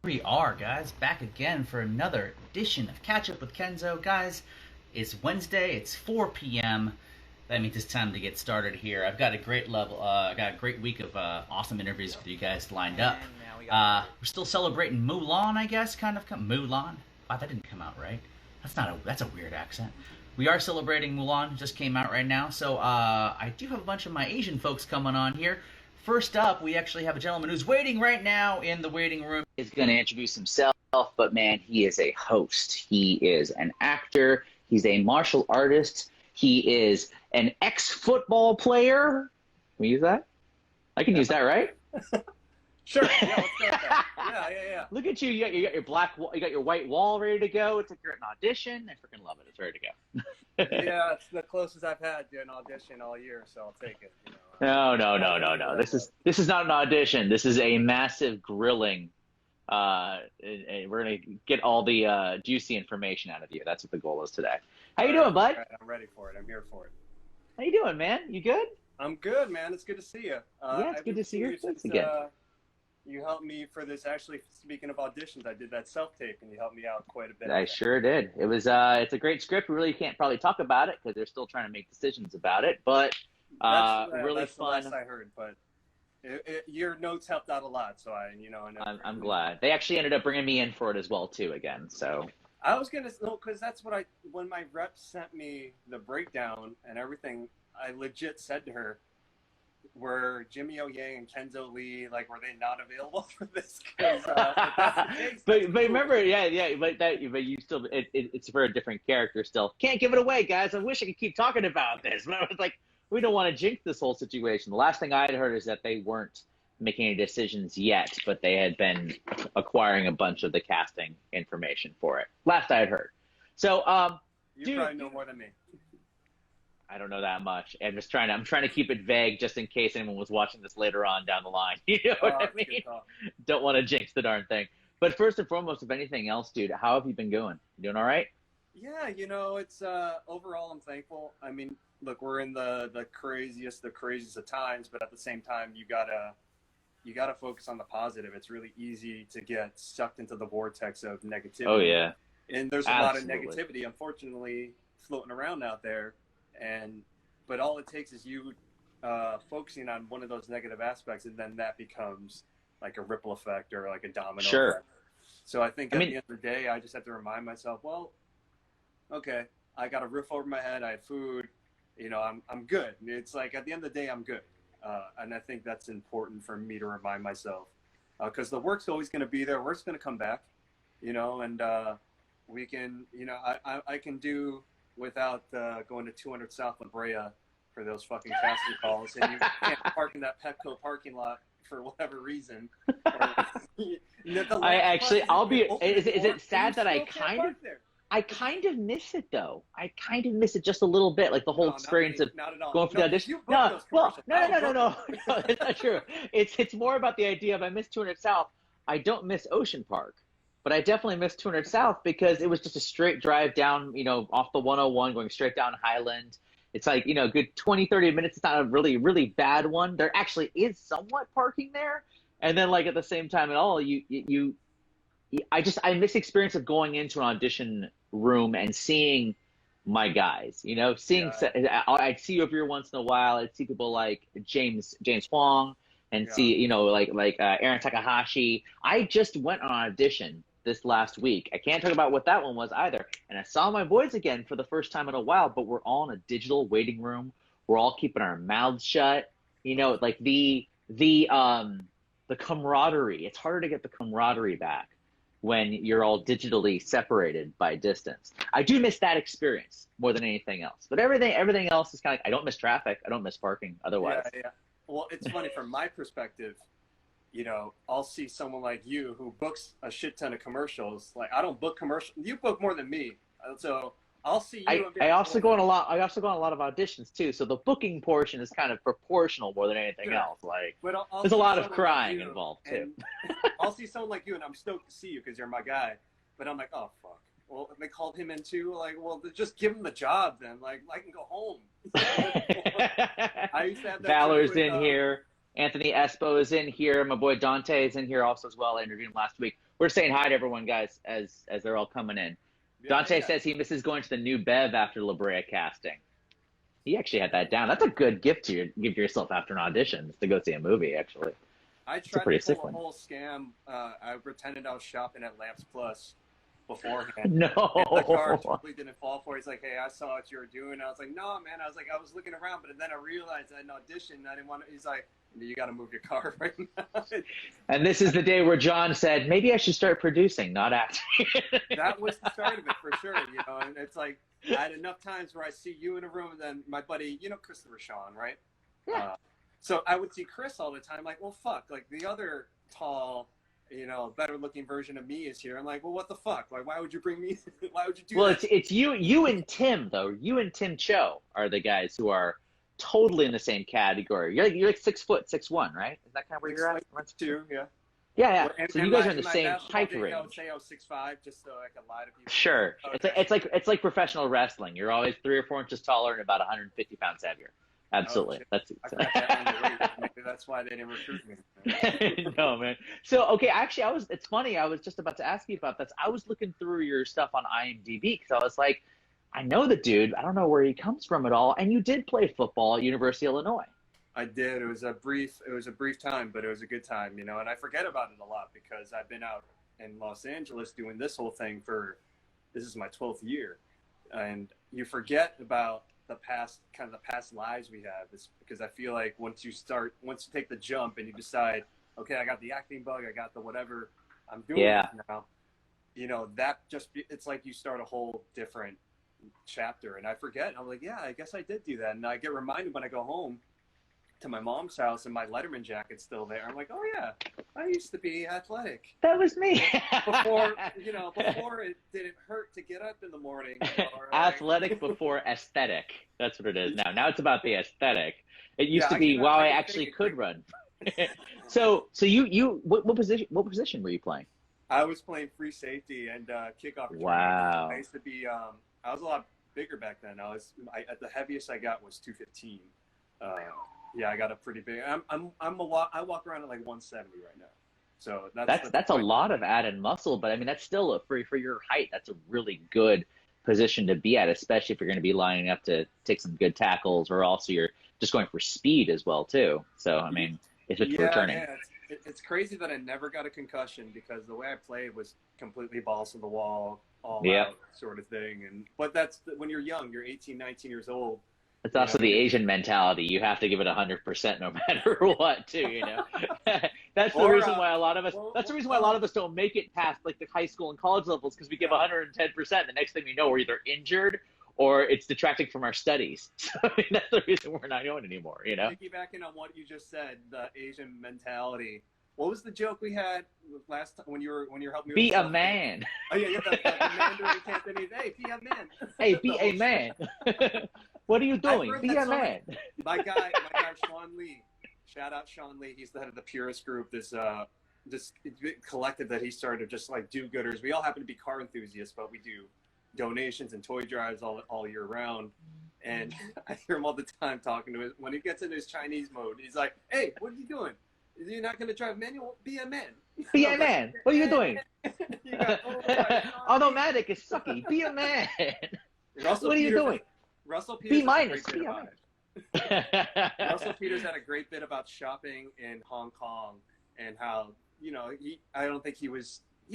We are, guys, back again for another edition of Catch Up with Kenzo. Guys, it's Wednesday, it's 4 p.m. That means it's time to get started here. I've got a great I got a great week of awesome interviews with you guys lined up. We're still celebrating Mulan, I guess, kind of. Mulan? Wow, that didn't come out right. That's a weird accent. We are celebrating Mulan, just came out right now. So I do have a bunch of my Asian folks coming on here. First up, we actually have a gentleman who's waiting right now in the waiting room. He's going to introduce himself, but man, he is a host. He is an actor. He's a martial artist. He is an ex-football player. Can we use that? I can use that, right? Sure. Yeah, let's go with that. Yeah. Look at you. You got your white wall ready to go. It's like you're at an audition. I freaking love it. It's ready to go. Yeah, it's the closest I've had to an audition all year, so I'll take it. No. This is not an audition. This is a massive grilling. And we're gonna get all the juicy information out of you. That's what the goal is today. How you doing, bud? Right, I'm ready for it. I'm here for it. How you doing, man? You good? I'm good, man. It's good to see you. Yeah, it's good to see your face again. You helped me for this. Actually, speaking of auditions, I did that self-tape, and you helped me out quite a bit. I sure did. It was it's a great script. We really can't probably talk about it because they're still trying to make decisions about it, but really that's fun. The last I heard, but your notes helped out a lot, so I'm glad. They actually ended up bringing me in for it as well too again. So I was gonna know because that's what when my rep sent me the breakdown and everything, I legit said to her, were Jimmy O Yang and Kenzo Lee, like, were they not available for this? But remember, but you still, it's for a different character still. Can't give it away, guys. I wish I could keep talking about this, but I was like, we don't want to jinx this whole situation. The last thing I had heard is that they weren't making any decisions yet, but they had been acquiring a bunch of the casting information for it. Last I had heard. So, you probably know more than me. I don't know that much. I'm trying to keep it vague just in case anyone was watching this later on down the line. You know what I mean? Don't want to jinx the darn thing. But first and foremost, if anything else, dude, how have you been going? You doing all right? Yeah, it's overall I'm thankful. I mean, look, we're in the craziest of times, but at the same time, you gotta focus on the positive. It's really easy to get sucked into the vortex of negativity. Oh yeah. And there's a lot of negativity, unfortunately, floating around out there. But all it takes is you focusing on one of those negative aspects, and then that becomes like a ripple effect or like a domino effect. So I think at the end of the day, I just have to remind myself, well, okay, I got a roof over my head, I have food, I'm good. It's like at the end of the day, I'm good. And I think that's important for me to remind myself, because the work's always going to be there. Work's going to come back, and we can, I can do without going to 200 South La Brea for those fucking casting calls, and you can't park in that Petco parking lot for whatever reason. Is it sad that I kind of miss it though. I kind of miss it just a little bit, like the whole experience of going for the audition. No, it's not true. It's more about the idea of I miss 200 South. I don't miss Ocean Park. But I definitely missed 200 South because it was just a straight drive down, off the 101, going straight down Highland. It's like, a good 20, 30 minutes. It's not a really, really bad one. There actually is somewhat parking there. And then, like, at the same time at all, I miss the experience of going into an audition room and seeing my guys, I'd see you every once in a while. I'd see people like James Huang and see, like Aaron Takahashi. I just went on an audition this last week. I can't talk about what that one was either. And I saw my boys again for the first time in a while, but we're all in a digital waiting room. We're all keeping our mouths shut. Like the camaraderie. It's harder to get the camaraderie back when you're all digitally separated by distance. I do miss that experience more than anything else. But everything else is kind of like, I don't miss traffic. I don't miss parking otherwise. Yeah. Well, it's funny from my perspective. I'll see someone like you who books a shit ton of commercials. Like, I don't book commercials. You book more than me. So I'll see you. I also go on a lot of auditions too. So the booking portion is kind of proportional more than anything else. Like, there's a lot of crying involved too. I'll see someone like you, and I'm stoked to see you because you're my guy. But I'm like, oh fuck. Well, they called him in too. Like, well, just give him the job then. Like, I can go home. I used to have that Valor's in here. Anthony Espo is in here. My boy Dante is in here also as well. I interviewed him last week. We're saying hi to everyone, guys, as they're all coming in. Yeah, Dante yeah. says he misses going to the new Bev after La Brea casting. He actually had that down. That's a good gift to give yourself after an audition, to go see a movie, actually. I tried to pull a whole scam. I pretended I was shopping at Lamps Plus beforehand. No. And the guard totally didn't fall for it. He's like, hey, I saw what you were doing. I was like, no, man. I was like, I was looking around, but then I realized I had an audition. I didn't want to. He's like, you got to move your car right now. And this is the day where John said, maybe I should start producing, not acting. That was the start of it for sure. You know, and it's like, I had enough times where I see you in a room and then my buddy, you know, Christopher Sean, right? Yeah. So I would see Chris all the time, like, well, fuck, like the other tall, you know, better looking version of me is here. I'm like, well, what the fuck? Like, why would you bring me? Why would you do that? Well, it's you and Tim, though. You and Tim Cho are the guys who are totally in the same category. You're like 6 foot, 6'1", right? Is that kind of where you're at? 2, yeah. Yeah. And, so you guys are in the same height range. I would say I was 6'5", just so I could lie to people. Sure. It's like professional wrestling. You're always 3 or 4 inches taller and about 150 pounds heavier. Absolutely. That's maybe that's why they didn't recruit me. No, man. So, okay, actually, it's funny. I was just about to ask you about this. I was looking through your stuff on IMDb because I was like, I know the dude. I don't know where he comes from at all. And you did play football at University of Illinois. I did. It was a brief time, but it was a good time, you know, and I forget about it a lot because I've been out in Los Angeles doing this whole thing this is my 12th year. And you forget about the past lives we have, is because I feel like once you take the jump and you decide, okay, I got the acting bug, I got the whatever I'm doing now, you know, it's like you start a whole different chapter. And I forget. I'm like, yeah, I guess I did do that. And I get reminded when I go home to my mom's house and my Letterman jacket's still there. I'm like, oh yeah, I used to be athletic. That was me. before it didn't hurt to get up in the morning. Athletic before aesthetic. That's what it is now. Now it's about the aesthetic. It used to be, wow, I actually could run. So you what position were you playing? I was playing free safety and kickoff. Wow. I used to be I was a lot bigger back then. At the heaviest I got was 215. Yeah, I got a pretty big. I walk around at like 170 right now. So that's a lot of added muscle, but I mean that's still for your height. That's a really good position to be at, especially if you're going to be lining up to take some good tackles, or also you're just going for speed as well too. So I mean, it's returning. Yeah, it's crazy that I never got a concussion because the way I played was completely balls to the wall, all out sort of thing. But that's when you're young, you're 18, 19 years old. It's also the Asian mentality. You have to give it 100% no matter what, too. You know, that's the reason why a lot of us. That's the reason why a lot of us don't make it past like the high school and college levels, because we give 110%. The next thing we know, we're either injured or it's detracting from our studies. So I mean, that's the reason we're not going anymore. You know. Piggybacking on what you just said, the Asian mentality. What was the joke we had last time when you were helping me? Be a man. Oh yeah, the Mandarin Cantonese. Hey, be a man. Hey, be a man. What are you doing? Be a man. My guy, Sean Lee. Shout out Sean Lee. He's the head of the Purist Group. This collective that he started, just like do-gooders. We all happen to be car enthusiasts, but we do donations and toy drives all year round. And I hear him all the time talking to us. When he gets in his Chinese mode, he's like, "Hey, what are you doing? You're not going to drive manual? Be a man. Be a man. What are you doing? Automatic is sucky. Be a man. What are you doing? Russell Peters. B minus. Be a man. Russell Peters had a great bit about shopping in Hong Kong and how, you know, he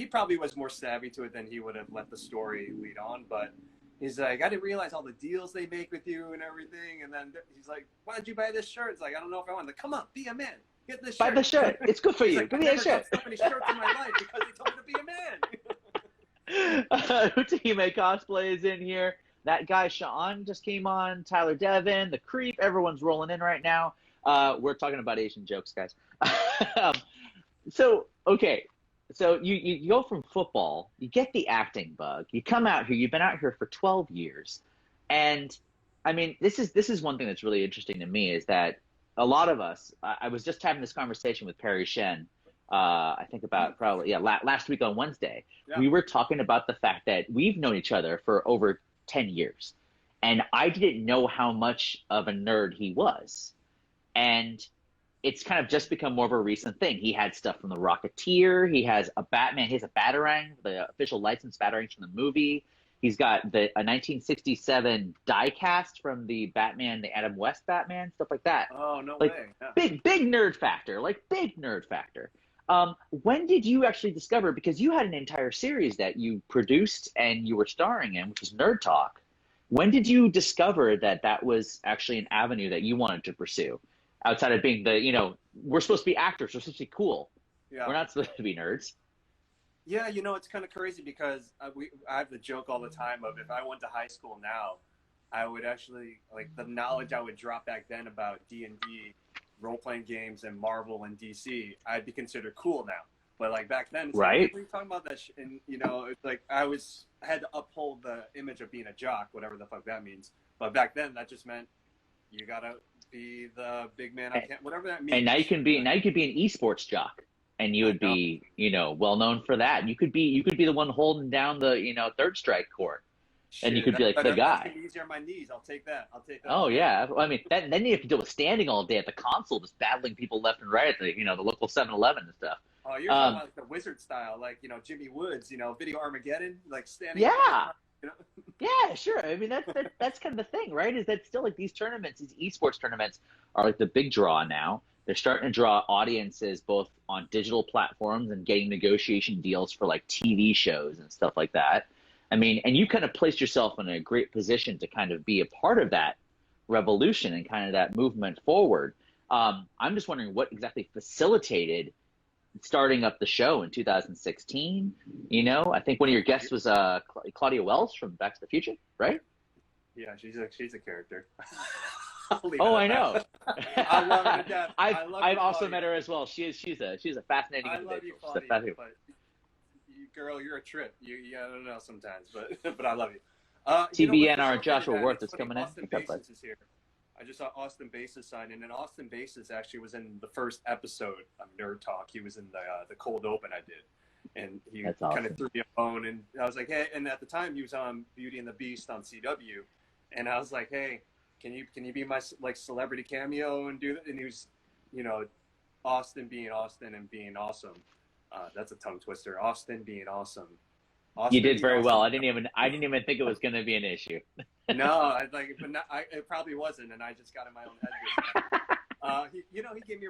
probably was more savvy to it than he would have let the story lead on, but he's like, I didn't realize all the deals they make with you and everything. And then he's like, why did you buy this shirt? It's like, I don't know if I want it. Like, come on, be a man. Get this shirt. Buy the shirt. It's good for you. Like, give me a shirt. I've never got so many shirts in my life because he told me to be a man. Utahime Cosplay is in here. That guy Sean just came on. Tyler Devin, the Creep. Everyone's rolling in right now. We're talking about Asian jokes, guys. So you go from football, you get the acting bug, you come out here, you've been out here for 12 years. And I mean, this is one thing that's really interesting to me is that a lot of us, I was just having this conversation with Perry Shen, I think about last week on Wednesday. Yeah. We were talking about the fact that we've known each other for over 10 years. And I didn't know how much of a nerd he was. And it's kind of just become more of a recent thing. He had stuff from The Rocketeer. He has a Batman. He has a Batarang, the official licensed Batarangs from the movie. He's got a 1967 diecast from the Batman, the Adam West Batman, stuff like that. Oh, no Like way. Yeah. big nerd factor, When did you actually discover, because you had an entire series that you produced and you were starring in, which was Nerd Talk. When did you discover that was actually an avenue that you wanted to pursue? Outside of being we're supposed to be actors, we're supposed to be cool. Yeah. We're not supposed to be nerds. Yeah, it's kind of crazy because I have the joke all the time of if I went to high school now, I would actually, like, the knowledge I would drop back then about D&D, role-playing games, and Marvel and DC, I'd be considered cool now. But, like, back then, it's right? like, what are you talking about that shit? And, it's like I had to uphold the image of being a jock, whatever the fuck that means. But back then, that just meant you gotta be the big man on campus, whatever that means. And now you can be an esports jock. And you would be, well known for that. You could be the one holding down the, third strike court, and you could be like the guy. That's easier on my knees. I'll take that. Oh yeah, I mean, then you have to deal with standing all day at the console, just battling people left and right at the the local 7-Eleven and stuff. Oh, you're talking about like the wizard style, like Jimmy Woods, Video Armageddon, like standing. Yeah. Yeah, sure. I mean, that's kind of the thing, right? Is that still like these tournaments, these esports tournaments, are like the big draw now. They're starting to draw audiences both on digital platforms and getting negotiation deals for like TV shows and stuff like that. I mean, and you kind of placed yourself in a great position to kind of be a part of that revolution and kind of that movement forward. I'm just wondering what exactly facilitated starting up the show in 2016. I think one of your guests was Claudia Wells from Back to the Future, right? Yeah, she's a character. Oh, I know. I love her to death. I've also met her as well. She's a fascinating I individual. love you, Claudia, but girl, you're a trip. I don't know sometimes, but I love you. TBN, our Joshua Worth is coming in. Austin Basis is here. I just saw Austin Basis sign in, and Austin Basis actually was in the first episode of Nerd Talk. He was in the cold open I did, and he kind of threw me a bone, and I was like, hey, and at the time he was on Beauty and the Beast on CW, and I was like, hey, can you be my like celebrity cameo and do that? And he was, Austin being Austin and being awesome. That's a tongue twister. Austin being awesome. Austin, you did very well. I didn't even think it was going to be an issue. No, it probably wasn't, and I just got in my own head. He gave me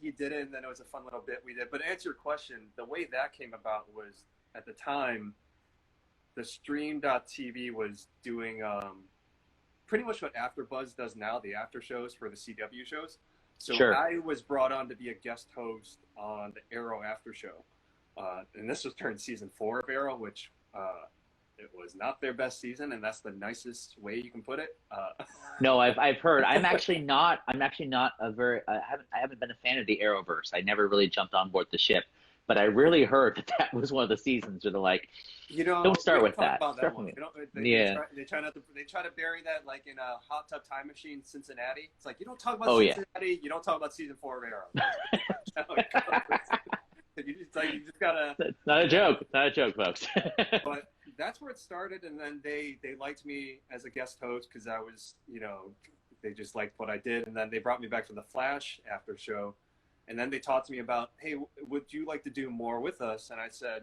he did it, and then it was a fun little bit we did. But to answer your question, the way that came about was at the time, the Stream.tv was doing pretty much what AfterBuzz does now, the after shows for the CW shows. So sure. I was brought on to be a guest host on the Arrow after show. And this was during season 4 of Arrow, which it was not their best season, and that's the nicest way you can put it. No, I've heard. I'm actually not a very. I haven't been a fan of the Arrowverse. I never really jumped on board the ship, but I really heard that was one of the seasons where they're like, don't start with that. They try to bury that like in a hot tub time machine, Cincinnati. It's like you don't talk about Cincinnati, you don't talk about season 4 of Arrow. You just gotta. It's not a joke. It's not a joke, folks. But that's where it started, and then they liked me as a guest host because I was, they just liked what I did, and then they brought me back for the Flash after show, and then they talked to me about, hey, would you like to do more with us? And I said,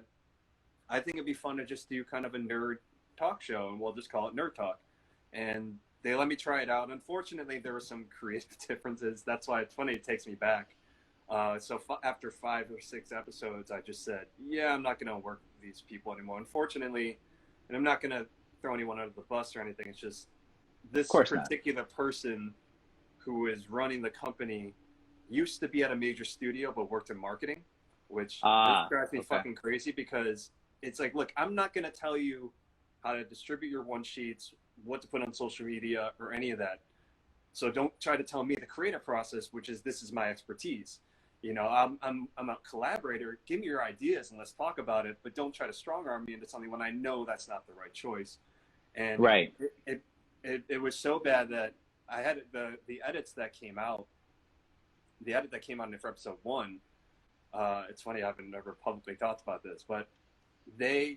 I think it'd be fun to just do kind of a nerd talk show, and we'll just call it Nerd Talk. And they let me try it out. Unfortunately, there were some creative differences. That's why it's funny. It takes me back. So after 5 or 6 episodes, I just said, yeah, I'm not going to work with these people anymore. Unfortunately, and I'm not going to throw anyone under the bus or anything. It's just this particular person who is running the company used to be at a major studio but worked in marketing, which drives me fucking crazy because it's like, look, I'm not going to tell you how to distribute your one-sheets, what to put on social media, or any of that. So don't try to tell me the creative process, which is this is my expertise. I'm a collaborator. Give me your ideas and let's talk about it. But don't try to strong arm me into something when I know that's not the right choice. And right. It was so bad that I had the edits that came out. The edit that came out for episode 1. It's funny I haven't ever publicly talked about this, but this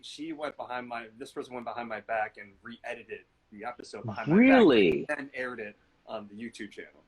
person went behind my back and re-edited the episode behind my back and aired it on the YouTube channel.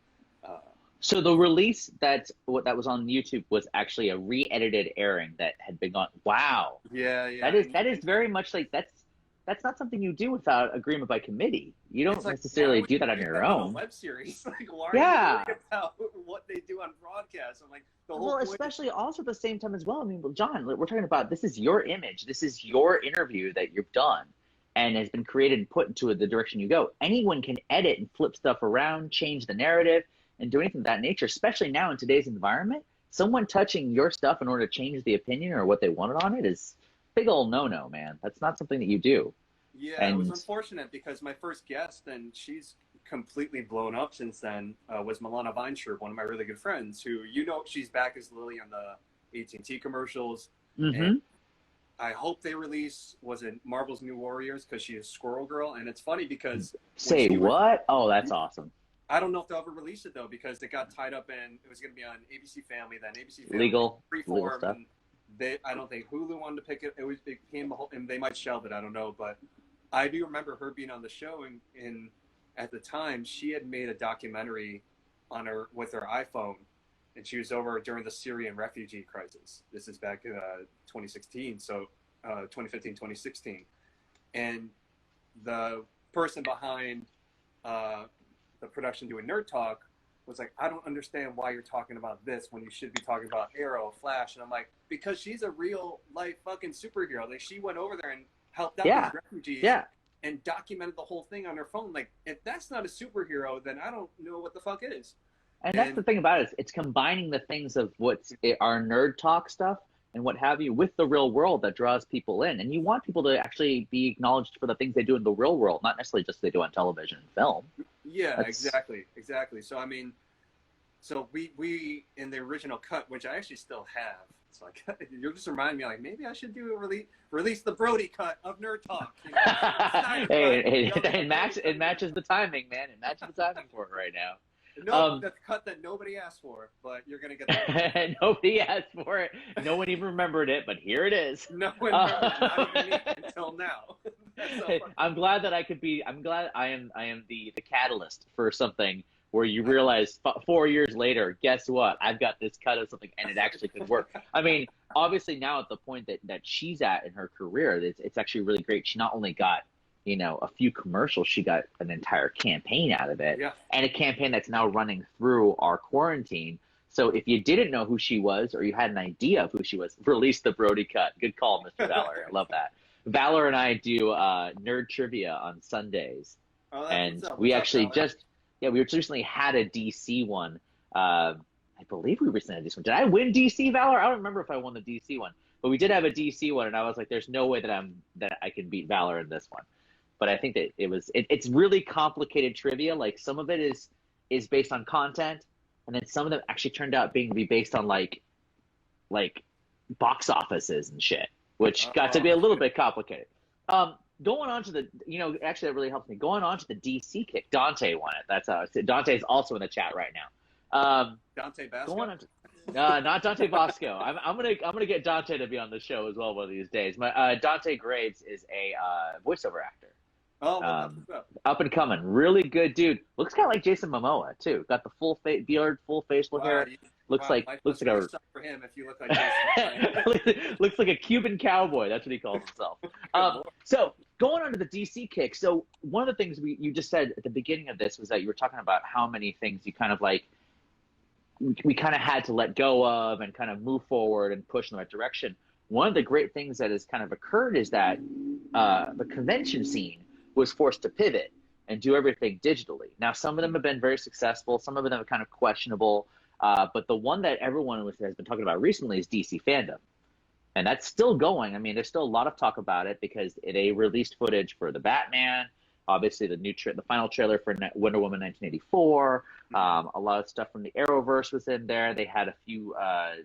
So the release that was on YouTube was actually a re-edited airing that had been on. Wow, Yeah, yeah. that is very much like that's not something you do without agreement by committee. You It's don't like, why necessarily would do you that on do your that on a own. web series? Like, why are you Yeah. worried about what they do on broadcast? I'm like, the whole Well, point. especially also at the same time as well. I mean, well, John, we're talking about this is your image. This is your interview that you've done and has been created and put into the direction you go. Anyone can edit and flip stuff around, change the narrative, and do anything of that nature, especially now in today's environment. Someone touching your stuff in order to change the opinion or what they wanted on it is big old no-no, man. That's not something that you do. Yeah, it was And unfortunate because my first guest, and she's completely blown up since then, was Milana Weinschirp, one of my really good friends, who, she's back as Lily on the AT&T commercials. And mm-hmm. I hope they release, was it Marvel's New Warriors, because she is Squirrel Girl. And it's funny because Say what? Oh, that's awesome. I don't know if they'll ever release it, though, because it got tied up in, it was going to be on ABC Family, then ABC Family, Legal Freeform, stuff. and I don't think Hulu wanted to pick it. It became a whole, and they might shelve it, I don't know, but I do remember her being on the show, and at the time, she had made a documentary on her with her iPhone, and she was over during the Syrian refugee crisis. This is back in 2016, so 2015, 2016. And the person behind the production doing Nerd Talk was like, I don't understand why you're talking about this when you should be talking about Arrow, Flash. And I'm like, because she's a real life fucking superhero. Like, she went over there and helped out these refugees and documented the whole thing on her phone. Like, if that's not a superhero, then I don't know what the fuck is. And that's the thing about it. It's combining the things of what's our nerd talk stuff and what have you with the real world that draws people in. And you want people to actually be acknowledged for the things they do in the real world, not necessarily just they do on television and film. Yeah, exactly. So, I mean, so we in the original cut, which I actually still have, it's like, you'll just remind me, like, maybe I should do a release the Brody cut of Nerd Talk. Hey, it matches the timing, man. It matches the timing for it right now. No, that's a cut that nobody asked for, but you're going to get that. Nobody asked for it. No one even remembered it, but here it is. No one remembered it, not even me until now. So I'm glad that I'm glad I am the catalyst for something where you realize 4 years later, guess what? I've got this cut of something and it actually could work. I mean, obviously now at the point that she's at in her career, it's actually really great. She not only got a few commercials, she got an entire campaign out of it, and a campaign that's now running through our quarantine. So if you didn't know who she was, or you had an idea of who she was, release the Brody cut. Good call, Mr. Valor. I love that. Valor and I do nerd trivia on Sundays, and we actually we just recently had a DC one. I believe we recently had this one. Did I win DC, Valor? I don't remember if I won the DC one, but we did have a DC one, and I was like, "There's no way that I can beat Valor in this one." But I think that it's really complicated trivia. Like, some of it is based on content, and then some of them actually turned out to be based on like box offices and shit, which got to be a little bit complicated. Going on to the, actually that really helps me. Going on to the DC kick, Dante won it. That's how Dante's also in the chat right now. Dante Basco. Going on to, not Dante Bosco. I'm gonna get Dante to be on the show as well one of these days. Dante Graves is a voiceover actor. Oh, up and coming, really good dude. Looks kind of like Jason Momoa too. Got the full beard, full facial hair. Looks like a for him if you look like Jason. looks like a Cuban cowboy. That's what he calls himself. So going on to the DC kick. So one of the things you just said at the beginning of this was that you were talking about how many things you kind of like we kind of had to let go of and kind of move forward and push in the right direction. One of the great things that has kind of occurred is that the convention scene was forced to pivot and do everything digitally. Now, some of them have been very successful. Some of them are kind of questionable. But the one that everyone has been talking about recently is DC Fandom. And that's still going. I mean, there's still a lot of talk about it because they released footage for the Batman, obviously the final trailer for Wonder Woman 1984. A lot of stuff from the Arrowverse was in there. They had a few I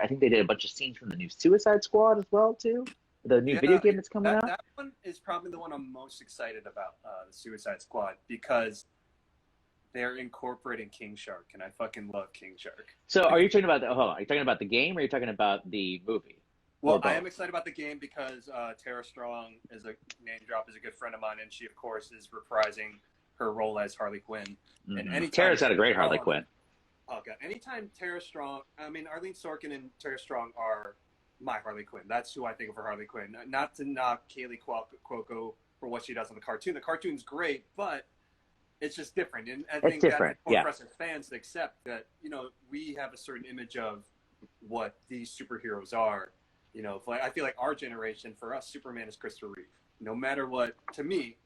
think they did a bunch of scenes from the new Suicide Squad as well, too. The new video game that's coming out. That one is probably the one I'm most excited about, the Suicide Squad, because they're incorporating King Shark, and I fucking love King Shark. So are you talking about are you talking about the game, or are you talking about the movie? Well, I am excited about the game because Tara Strong is a name drop, is a good friend of mine, and she, of course, is reprising her role as Harley Quinn. And Tara's had a great Harley Quinn. oh god, anytime Tara Strong, I mean Arlene Sorkin and Tara Strong are my Harley Quinn. That's who I think of for Harley Quinn. Not to knock Kaylee Cuoco for what she does on the cartoon. The cartoon's great, but it's just different. And I think that's important for us as fans to accept that, we have a certain image of what these superheroes are. I feel like our generation, for us, Superman is Christopher Reeve. No matter what, to me,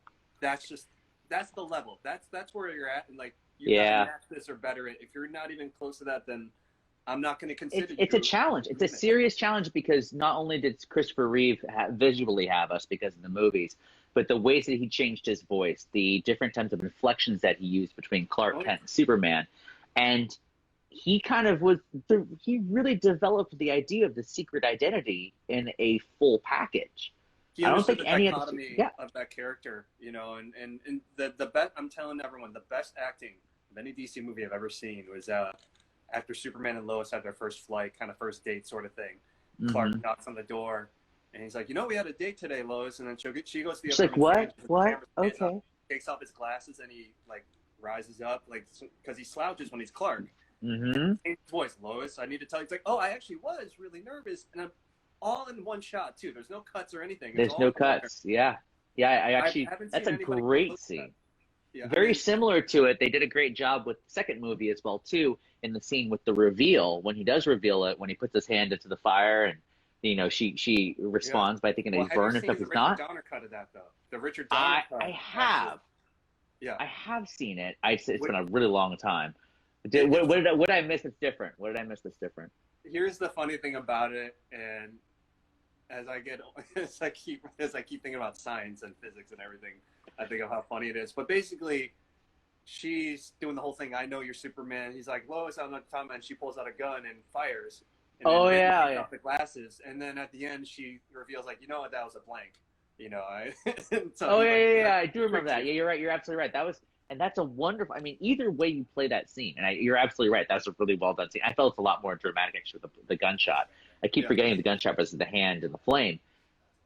that's the level. That's where you're at, and like you gotta match this or better it. If you're not even close to that, then I'm not going to consider it's a challenge. It's a serious challenge because not only did Christopher Reeve visually have us because of the movies, but the ways that he changed his voice, the different types of inflections that he used between Clark Kent and Superman, and he kind of he really developed the idea of the secret identity in a full package. I don't think any of that character, and the best, I'm telling everyone, the best acting of any DC movie I've ever seen was after Superman and Lois had their first flight, kind of first date sort of thing. Mm-hmm. Clark knocks on the door, and he's like, we had a date today, Lois. And then she goes to the other room. She's like, what? Okay. Takes off his glasses, and he, rises up, because he slouches when he's Clark. Mm-hmm. His voice, Lois, I need to tell you. It's like, I actually was really nervous. And I'm all in one shot, too. There's no cuts or anything. There's no cuts. Yeah. Yeah, I actually, that's a great scene. Yeah, very similar to it. They did a great job with the second movie as well, too, in the scene with the reveal. When he does reveal it, when he puts his hand into the fire and, she responds by thinking he's burned and stuff. He's not. The Richard Donner cut of that, though. The Richard Donner cut. I have. Yeah. I have seen it. It's been a really long time. What did I miss that's different? What did I miss that's different? Here's the funny thing about it, and as I keep thinking about science and physics and everything, I think of how funny it is. But basically, she's doing the whole thing. I know you're Superman. He's like, Lois, I'm not Tom, and she pulls out a gun and fires. And then off the glasses, and then at the end, she reveals that was a blank. I do remember that. Yeah, you're right. You're absolutely right. That's a wonderful. I mean, either way you play that scene, and you're absolutely right. That's a really well done scene. I felt it's a lot more dramatic actually with the gunshot. I keep forgetting the gunshot versus the hand and the flame.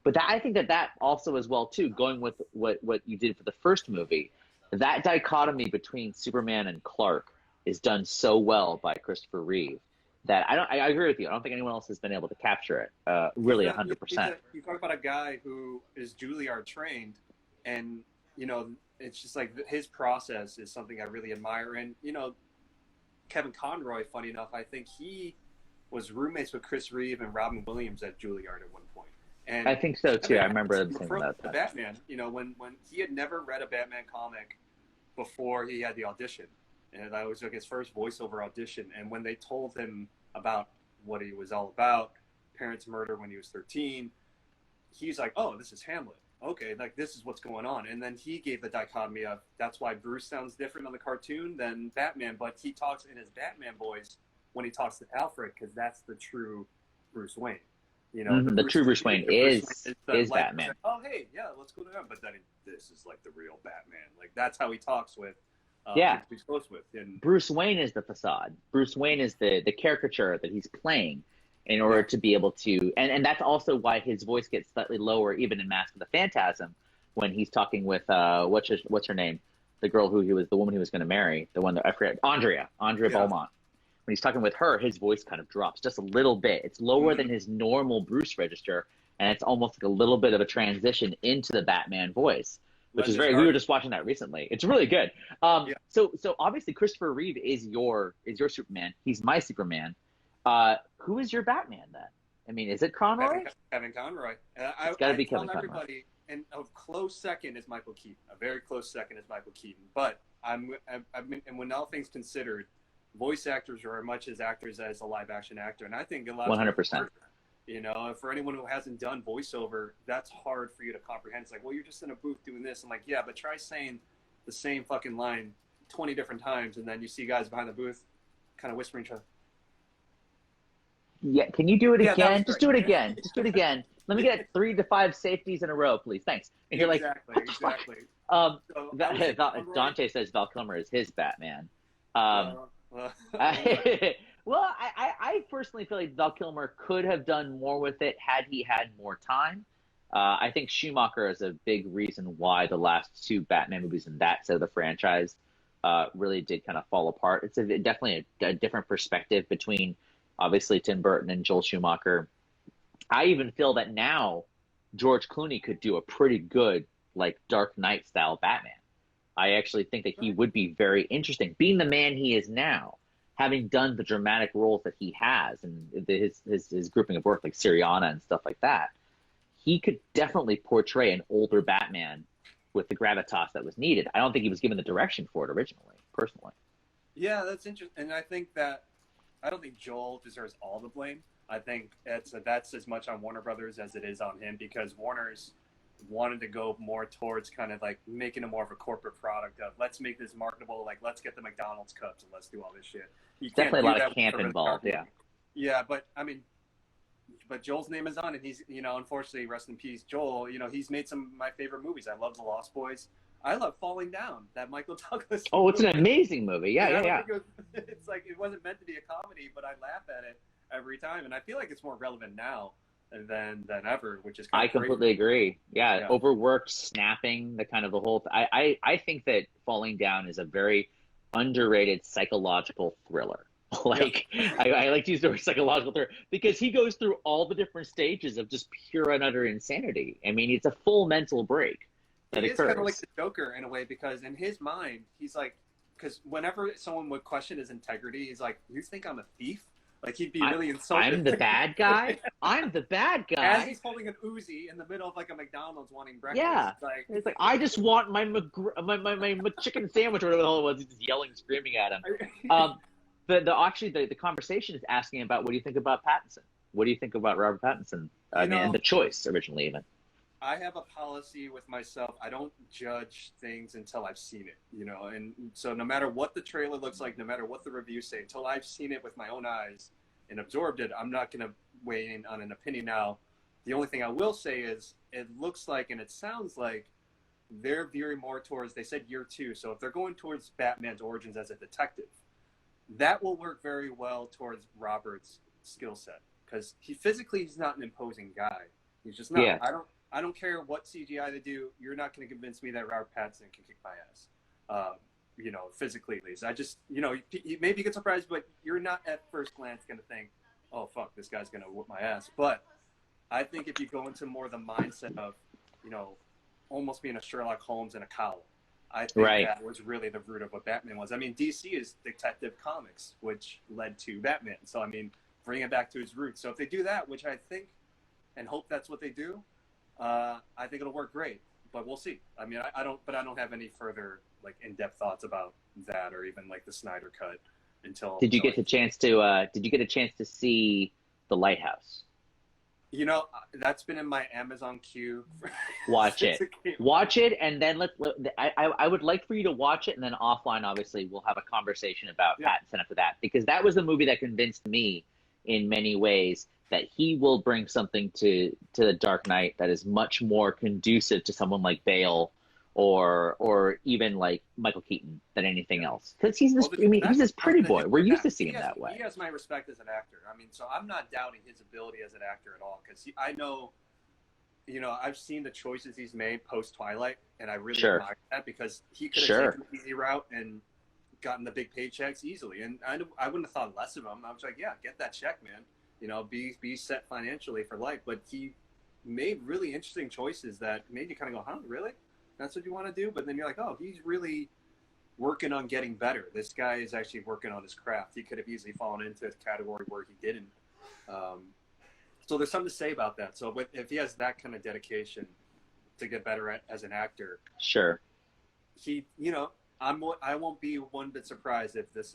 But I think that also as well too, going with what you did for the first movie, that dichotomy between Superman and Clark is done so well by Christopher Reeve that I agree with you. I don't think anyone else has been able to capture it really 100%. You talk about a guy who is Juilliard trained, and it's just like his process is something I really admire. And Kevin Conroy, funny enough, I think he was roommates with Chris Reeve and Robin Williams at Juilliard at one point. And I think so too. I remember saying about that. Batman, when he had never read a Batman comic before he had the audition, and that was like his first voiceover audition. And when they told him about what he was all about, parents' murder when he was 13, he's like, "Oh, this is Hamlet. Okay, this is what's going on." And then he gave the dichotomy of that's why Bruce sounds different on the cartoon than Batman, but he talks in his Batman voice when he talks to Alfred, because that's the true Bruce Wayne. The true Bruce Wayne is Batman. Like, oh, hey, yeah, let's go down. But then this is like the real Batman. Like that's how he talks with. He's close with. And Bruce Wayne is the facade. Bruce Wayne is the caricature that he's playing in order to be able to, and that's also why his voice gets slightly lower even in Mask of the Phantasm when he's talking with what's her name, the girl the woman he was going to marry, the one that I forget, Andrea Beaumont. When he's talking with her, his voice kind of drops just a little bit. It's lower than his normal Bruce register, and it's almost like a little bit of a transition into the Batman voice, which is very. We were just watching that recently. It's really good. So obviously Christopher Reeve is your Superman. He's my Superman. Who is your Batman then? I mean, is it Conroy? Kevin Conroy. It's got to be Kevin Conroy. Everybody, and a close second is Michael Keaton. A very close second is Michael Keaton. But and when all things considered, voice actors are as much as actors as a live action actor, and I think a lot. 100%. For anyone who hasn't done voiceover, that's hard for you to comprehend. It's like, well, you're just in a booth doing this. I'm like, yeah, but try saying the same fucking line 20 different times, and then you see guys behind the booth kind of whispering to each other. Yeah, can you do it again? Just do it again. Just do it again. Let me get 3 to 5 safeties in a row, please. Thanks. And you're exactly. Dante says Val Kilmer is his Batman. I personally feel like Val Kilmer could have done more with it had he had more time. I think Schumacher is a big reason why the last 2 Batman movies in that set of the franchise really did kind of fall apart. It's definitely a different perspective between obviously Tim Burton and Joel Schumacher. I even feel that now George Clooney could do a pretty good like Dark Knight style Batman. I actually think that he would be very interesting, being the man he is now, having done the dramatic roles that he has, and his grouping of work like Syriana and stuff like that. He could definitely portray an older Batman with the gravitas that was needed. I don't think he was given the direction for it originally, personally. Yeah, that's interesting, and I think that I don't think Joel deserves all the blame. I think that's as much on Warner Brothers as it is on him, because Warner's wanted to go more towards kind of like making it more of a corporate product of let's make this marketable, like let's get the McDonald's cups and let's do all this shit. You definitely a lot of camp involved, yeah. Yeah, but I mean, but Joel's name is on it. He's, unfortunately, rest in peace, Joel. He's made some of my favorite movies. I love The Lost Boys. I love Falling Down, that Michael Douglas. Oh, it's an amazing movie. Yeah. It's like it wasn't meant to be a comedy, but I laugh at it every time, and I feel like it's more relevant now than ever, which is kind of completely agree. Yeah, overworked, snapping, the kind of the whole. I think that Falling Down is a very underrated psychological thriller. Like I like to use the word psychological thriller because he goes through all the different stages of just pure and utter insanity. I mean, it's a full mental break that occurs. It's kind of like the Joker in a way, because in his mind, he's like, because whenever someone would question his integrity, he's like, "You think I'm a thief?" Like he'd be really insulted. I'm the bad guy. I'm the bad guy. As he's holding an Uzi in the middle of like a McDonald's wanting breakfast. Yeah, it's like I just want my chicken sandwich or whatever the hell it was. He's just yelling, screaming at him. The conversation is asking about what do you think about Pattinson? What do you think about Robert Pattinson? And the choice originally even. I have a policy with myself. I don't judge things until I've seen it, and so no matter what the trailer looks like, no matter what the reviews say, until I've seen it with my own eyes and absorbed it, I'm not going to weigh in on an opinion now. The only thing I will say is it looks like and it sounds like they're veering more towards, they said year 2. So if they're going towards Batman's origins as a detective, that will work very well towards Robert's skill set, because he's not an imposing guy. He's just not. Yeah. I don't care what CGI they do. You're not going to convince me that Robert Pattinson can kick my ass. Physically at least. I just, maybe you get surprised, but you're not at first glance going to think, oh, fuck, this guy's going to whoop my ass. But I think if you go into more the mindset of, almost being a Sherlock Holmes and a cowl, I think that was really the root of what Batman was. I mean, DC is Detective Comics, which led to Batman. So, I mean, bring it back to its roots. So if they do that, which I think and hope that's what they do, I think it'll work great, but we'll see. I mean, I don't have any further like in-depth thoughts about that or even like the Snyder cut until. Did you get a chance to see The Lighthouse? That's been in my Amazon queue. Watch it, and then I would like for you to watch it, and then offline, obviously, we'll have a conversation about Pattinson after that, because that was the movie that convinced me in many ways that he will bring something to the Dark Knight that is much more conducive to someone like Bale or even like Michael Keaton than anything else. Because he's this pretty boy. We're used to seeing him that way. He has my respect as an actor. I mean, so I'm not doubting his ability as an actor at all, because I know, I've seen the choices he's made post Twilight, and I really admire that, because he could have taken the easy route and gotten the big paychecks easily, and I wouldn't have thought less of him. I was like, yeah, get that check, man. Be set financially for life. But he made really interesting choices that made you kind of go, huh, really? That's what you want to do? But then you're like, oh, he's really working on getting better. This guy is actually working on his craft. He could have easily fallen into a category where he didn't. So there's something to say about that. So if he has that kind of dedication to get better as an actor, he, I won't be one bit surprised if this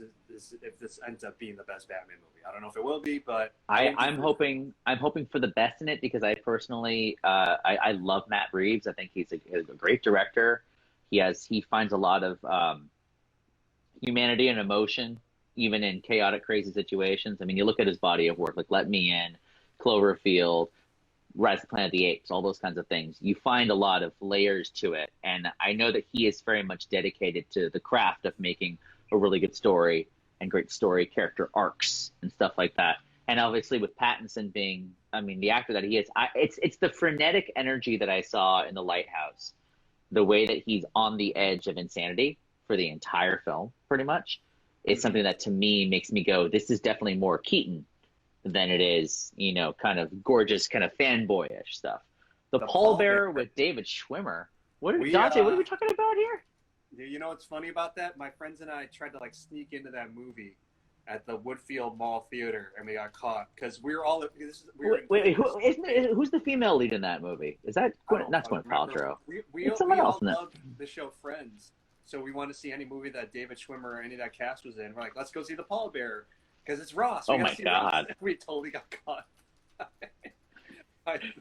ends up being the best Batman movie. I don't know if it will be, but I'm hoping for the best in it, because I personally I love Matt Reeves. I think he's a great director. He finds a lot of humanity and emotion even in chaotic, crazy situations. I mean, you look at his body of work, like Let Me In, Cloverfield, Rise of the Planet of the Apes, all those kinds of things. You find a lot of layers to it. And I know that he is very much dedicated to the craft of making a really good story and great story character arcs and stuff like that. And obviously with Pattinson being, the actor that he is, it's the frenetic energy that I saw in The Lighthouse, the way that he's on the edge of insanity. for the entire film, pretty much. It's something that to me makes me go, this is definitely more Keaton than it is, you know, kind of gorgeous, kind of fanboyish stuff. The Pallbearer with David Schwimmer. Dante, what are we talking about here? You know what's funny about that? My friends and I tried to like sneak into that movie at the Woodfield Mall Theater, and we got caught because we were all. Wait, who's the female lead in that movie? Is that not Gwyneth Paltrow? It's someone else. We all love the show Friends, so we want to see any movie that David Schwimmer or any of that cast was in. We're like, let's go see the Pallbearer because it's Ross. Oh my God! We totally got caught.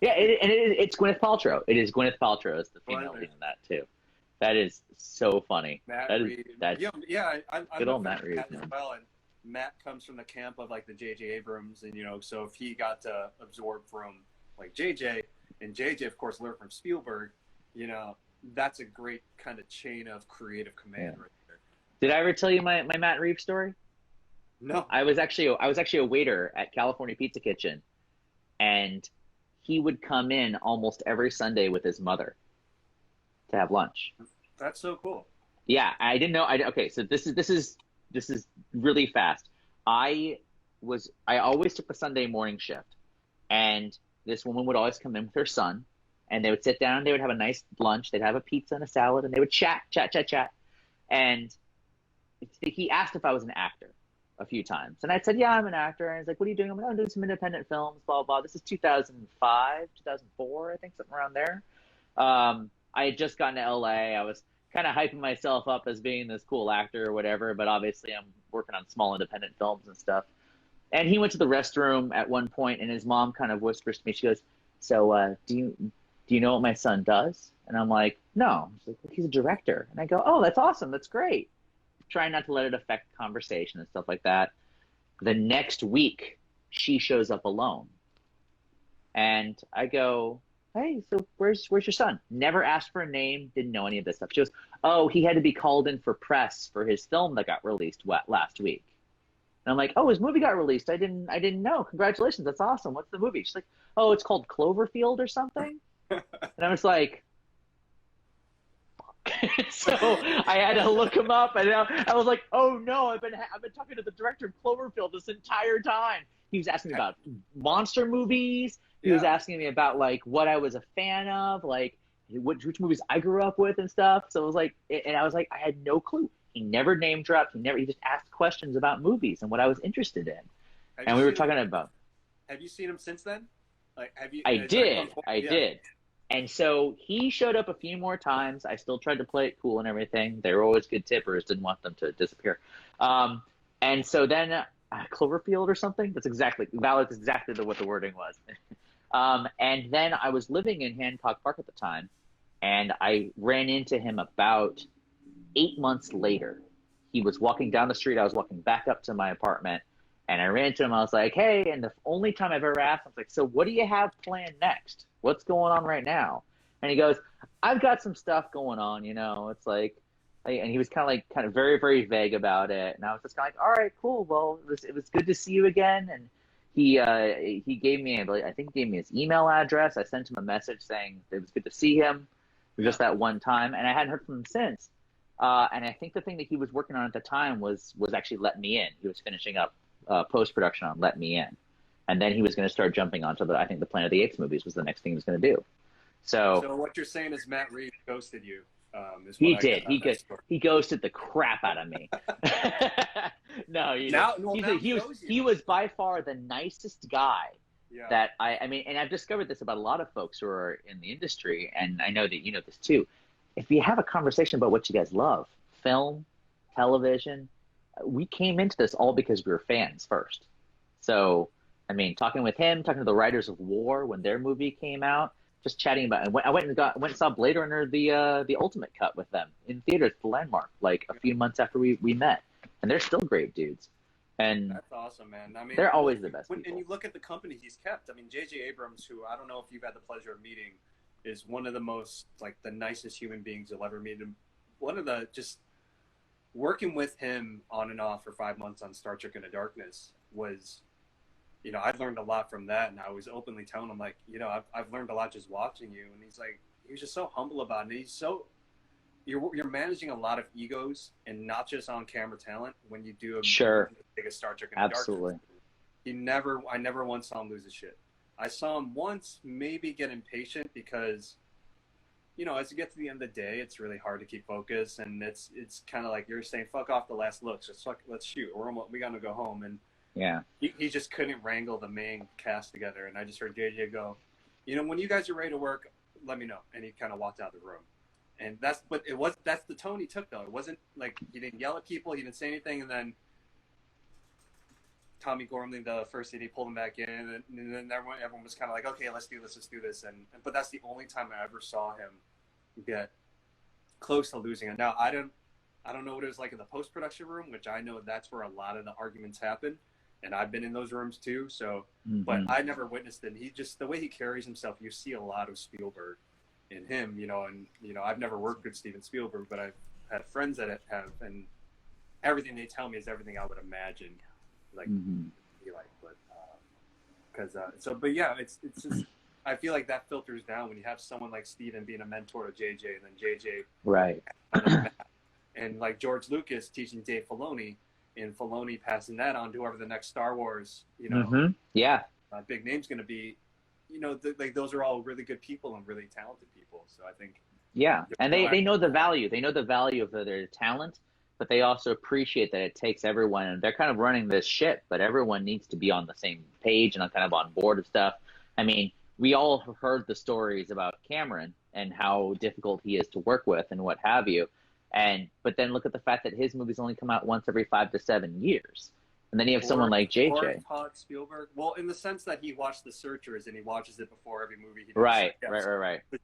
Yeah, it's Gwyneth Paltrow. It is Gwyneth Paltrow as the female lead in that too. That is so funny. Matt Reeves. I'm good old Matt Reeves as well. And Matt comes from the camp of like the J.J. Abrams, and you know, so if he got to absorb from like J.J. and J.J. of course learned from Spielberg, you know, that's a great kind of chain of creative command right there. Did I ever tell you my Matt Reeves story? No. I was actually a waiter at California Pizza Kitchen, and he would come in almost every Sunday with his mother to have lunch. That's so cool. Yeah, I didn't know. Okay, so this is really fast. I always took the Sunday morning shift, and this woman would always come in with her son, and they would sit down. They would have a nice lunch. They'd have a pizza and a salad, and they would chat. And he asked if I was an actor a few times, and I said, "Yeah, I'm an actor." And he's like, "What are you doing?" I'm like, "I'm doing some independent films, blah blah." This is 2005, 2004, I think, something around there. I had just gotten to LA. I was kind of hyping myself up as being this cool actor or whatever, but obviously I'm working on small independent films and stuff. And he went to the restroom at one point, and his mom kind of whispers to me. She goes, "So, do you know what my son does?" And I'm like, "No." She's like, "Well, he's a director." And I go, "Oh, that's awesome. That's great." Trying not to let it affect conversation and stuff like that. The next week, she shows up alone, and I go, "Hey, so where's your son?" Never asked for a name, didn't know any of this stuff. She goes, "Oh, he had to be called in for press for his film that got released last week." And I'm like, "Oh, his movie got released. I didn't know. Congratulations, that's awesome. What's the movie?" She's like, "Oh, it's called Cloverfield or something." And I was like, so I had to look him up, and I was like, "Oh no, I've been talking to the director of Cloverfield this entire time." He was asking me about monster movies. He was asking me about like what I was a fan of, like which movies I grew up with and stuff. So it was like, and I was like, I had no clue. He never name dropped. He just asked questions about movies and what I was interested in. And we were talking about. Have you seen him since then? Like, have you? I did. And so he showed up a few more times. I still tried to play it cool and everything. They were always good tippers. Didn't want them to disappear. And so then Cloverfield or something. That's exactly what the wording was. And then I was living in Hancock Park at the time, and I ran into him about 8 months later. He was walking down the street. I was walking back up to my apartment, and I ran into him. I was like, "Hey," and the only time I've ever asked, I was like, "So what do you have planned next? What's going on right now?" And he goes, "I've got some stuff going on, you know." It's like, and he was kind of very, very vague about it. And I was just kind of like, "All right, cool. Well, it was good to see you again." And he gave me, I think he gave me his email address. I sent him a message saying it was good to see him just that one time, and I hadn't heard from him since. And I think the thing that he was working on at the time was actually Let Me In. He was finishing up post-production on Let Me In. And then he was going to start jumping onto I think the Planet of the Apes movies was the next thing he was going to do. So what you're saying is Matt Reeves ghosted you. He did. He ghosted the crap out of me. No, he was by far the nicest guy that I mean, and I've discovered this about a lot of folks who are in the industry, and I know that you know this too. If you have a conversation about what you guys love, film, television, we came into this all because we were fans first. So, I mean, talking with him, talking to the writers of War when their movie came out, just chatting about it. I went and saw Blade Runner the Ultimate Cut with them in theaters at the Landmark like a few months after we met, and they're still great dudes. And that's awesome, man. I mean, they're always the best people. And you look at the company he's kept. I mean, J.J. Abrams, who I don't know if you've had the pleasure of meeting, is one of the most like the nicest human beings you'll ever meet. And one of the just working with him on and off for 5 months on Star Trek Into Darkness was, you know, I've learned a lot from that, and I was openly telling him, like, you know, I've learned a lot just watching you. And he's like, he was just so humble about it. And he's so, you're managing a lot of egos and not just on camera talent when you do Sure. the biggest Star Trek in the dark. Absolutely. I never once saw him lose his shit. I saw him once maybe get impatient because, you know, as you get to the end of the day, it's really hard to keep focus, and it's kind of like you're saying, "Fuck off the last looks, just let's shoot. We gotta go home." And Yeah. he just couldn't wrangle the main cast together. And I just heard JJ go, "You know, when you guys are ready to work, let me know." And he kind of walked out of the room. And that's the tone he took, though. It wasn't like he didn't yell at people, he didn't say anything, and then Tommy Gormley, the first CD, pulled him back in, and then everyone was kind of like, "Okay, let's do this." But that's the only time I ever saw him get close to losing it. Now I don't know what it was like in the post production room, which I know that's where a lot of the arguments happen, and I've been in those rooms too. So, but I never witnessed it. He just, the way he carries himself, you see a lot of Spielberg in him, you know. And you know, I've never worked with Steven Spielberg, but I've had friends that have, and everything they tell me is everything I would imagine, like, be like. But but yeah, it's just, I feel like that filters down when you have someone like Steven being a mentor to JJ, and then JJ, right, and like George Lucas teaching Dave Filoni, and Filoni passing that on to whoever the next Star Wars, you know, big name's going to be. You know, like those are all really good people and really talented people. So I think, and they know the value. They know the value of their talent, but they also appreciate that it takes everyone, and they're kind of running this ship, but everyone needs to be on the same page and kind of on board of stuff. I mean, we all have heard the stories about Cameron and how difficult he is to work with and what have you. But then look at the fact that his movies only come out once every 5 to 7 years. And then you have someone like JJ. Todd Spielberg. Well, in the sense that he watched The Searchers and he watches it before every movie he does. Right.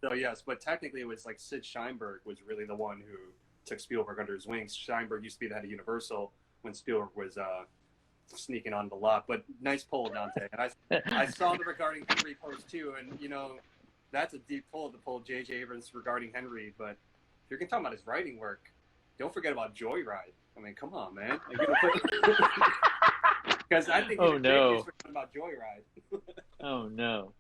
So yes, but technically it was like Sid Sheinberg was really the one who took Spielberg under his wings. Sheinberg used to be the head of Universal when Spielberg was sneaking on the lot. But nice pull, Dante. And I saw the regarding Henry post too, and you know, that's a deep pull to pull J.J. Abrams regarding Henry. But if you're gonna talk about his writing work, don't forget about Joyride. I mean, come on, man. Because I think no, about Joyride. Oh no.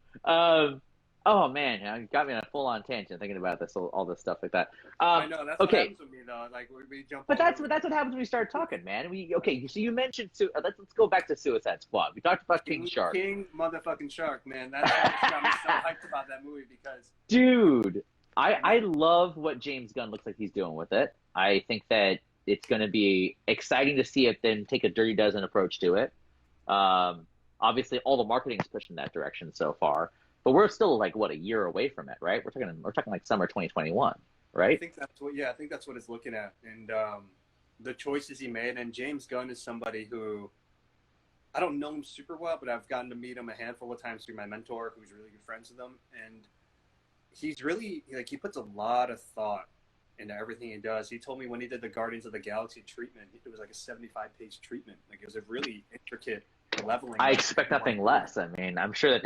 Oh man, you got me on a full-on tangent thinking about this, all this stuff like that. I know that's what happens with me though. Like we jump. But that's what happens when we start talking, man. So you mentioned let's go back to Suicide Squad. We talked about King Shark. King motherfucking Shark, man. That's what got me so hyped about that movie because. Dude, I love what James Gunn looks like he's doing with it. I think that it's going to be exciting to see it then take a Dirty Dozen approach to it. Obviously, all the marketing is pushed in that direction so far, but we're still like a year away from it, right? We're talking like summer 2021, right? I think that's what it's looking at, and the choices he made. And James Gunn is somebody who I don't know him super well, but I've gotten to meet him a handful of times through my mentor, who's really good friends with him, and he's really he puts a lot of thought into everything he does. He told me when he did the Guardians of the Galaxy treatment, it was like a 75-page treatment. Like it was a really intricate leveling. I expect nothing less. I mean, I'm sure that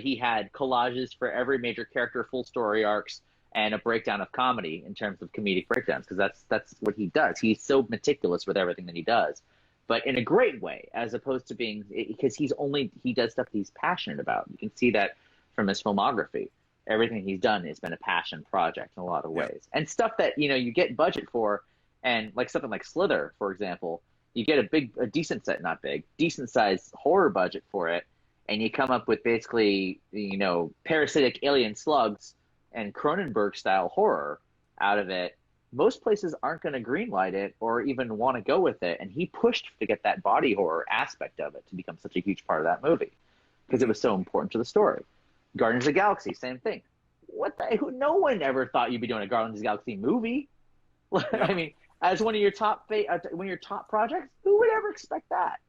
he had collages for every major character, full story arcs, and a breakdown of comedy in terms of comedic breakdowns, because that's what he does. He's so meticulous with everything that he does, but in a great way, as opposed to being, because he does stuff that he's passionate about. You can see that from his filmography. Everything he's done has been a passion project in a lot of ways. And stuff that, you get budget for, and like something like Slither, for example, you get a decent sized horror budget for it, and you come up with basically, parasitic alien slugs and Cronenberg style horror out of it. Most places aren't going to greenlight it or even want to go with it. And he pushed to get that body horror aspect of it to become such a huge part of that movie because it was so important to the story. Guardians of the Galaxy, same thing. No one ever thought you'd be doing a Guardians of the Galaxy movie. I mean, as one of your top projects, who would ever expect that?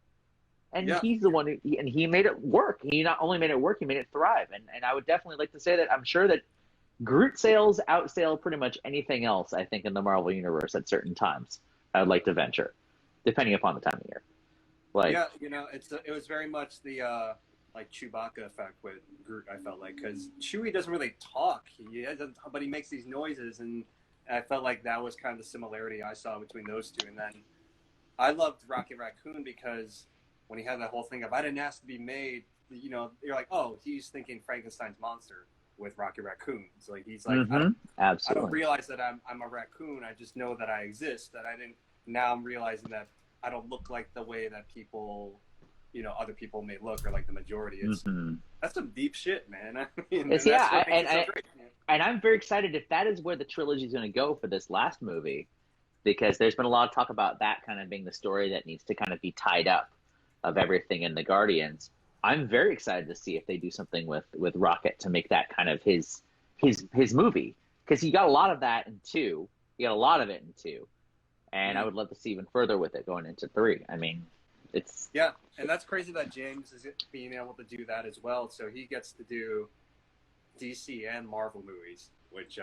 And he's the one he made it work. He not only made it work, he made it thrive. And I would definitely like to say that I'm sure that Groot sales outsell pretty much anything else, I think, in the Marvel Universe at certain times. I would like to venture, depending upon the time of year. It was very much the like Chewbacca effect with Groot. I felt like because Chewie doesn't really talk, but he makes these noises, and I felt like that was kind of the similarity I saw between those two. And then I loved Rocket Raccoon because when he had that whole thing of I didn't ask to be made, you're like, oh, he's thinking Frankenstein's monster. with Rocky Raccoons. Like he's like, Mm-hmm. I Absolutely. don't realize that I'm a raccoon. I just know that I exist. That I didn't. Now I'm realizing that I don't look like the way that people, other people may look, or like the majority. That's some deep shit, man. I mean, It's, and that's yeah, what makes it so great. and I'm very excited if that is where the trilogy is going to go for this last movie, because there's been a lot of talk about that kind of being the story that needs to kind of be tied up of everything in the Guardians. I'm very excited to see if they do something with Rocket to make that kind of his movie, because you got a lot of that in 2. You got a lot of it in 2, and I would love to see even further with it going into 3. I mean, it's and that's crazy that James is being able to do that as well. So he gets to do DC and Marvel movies, which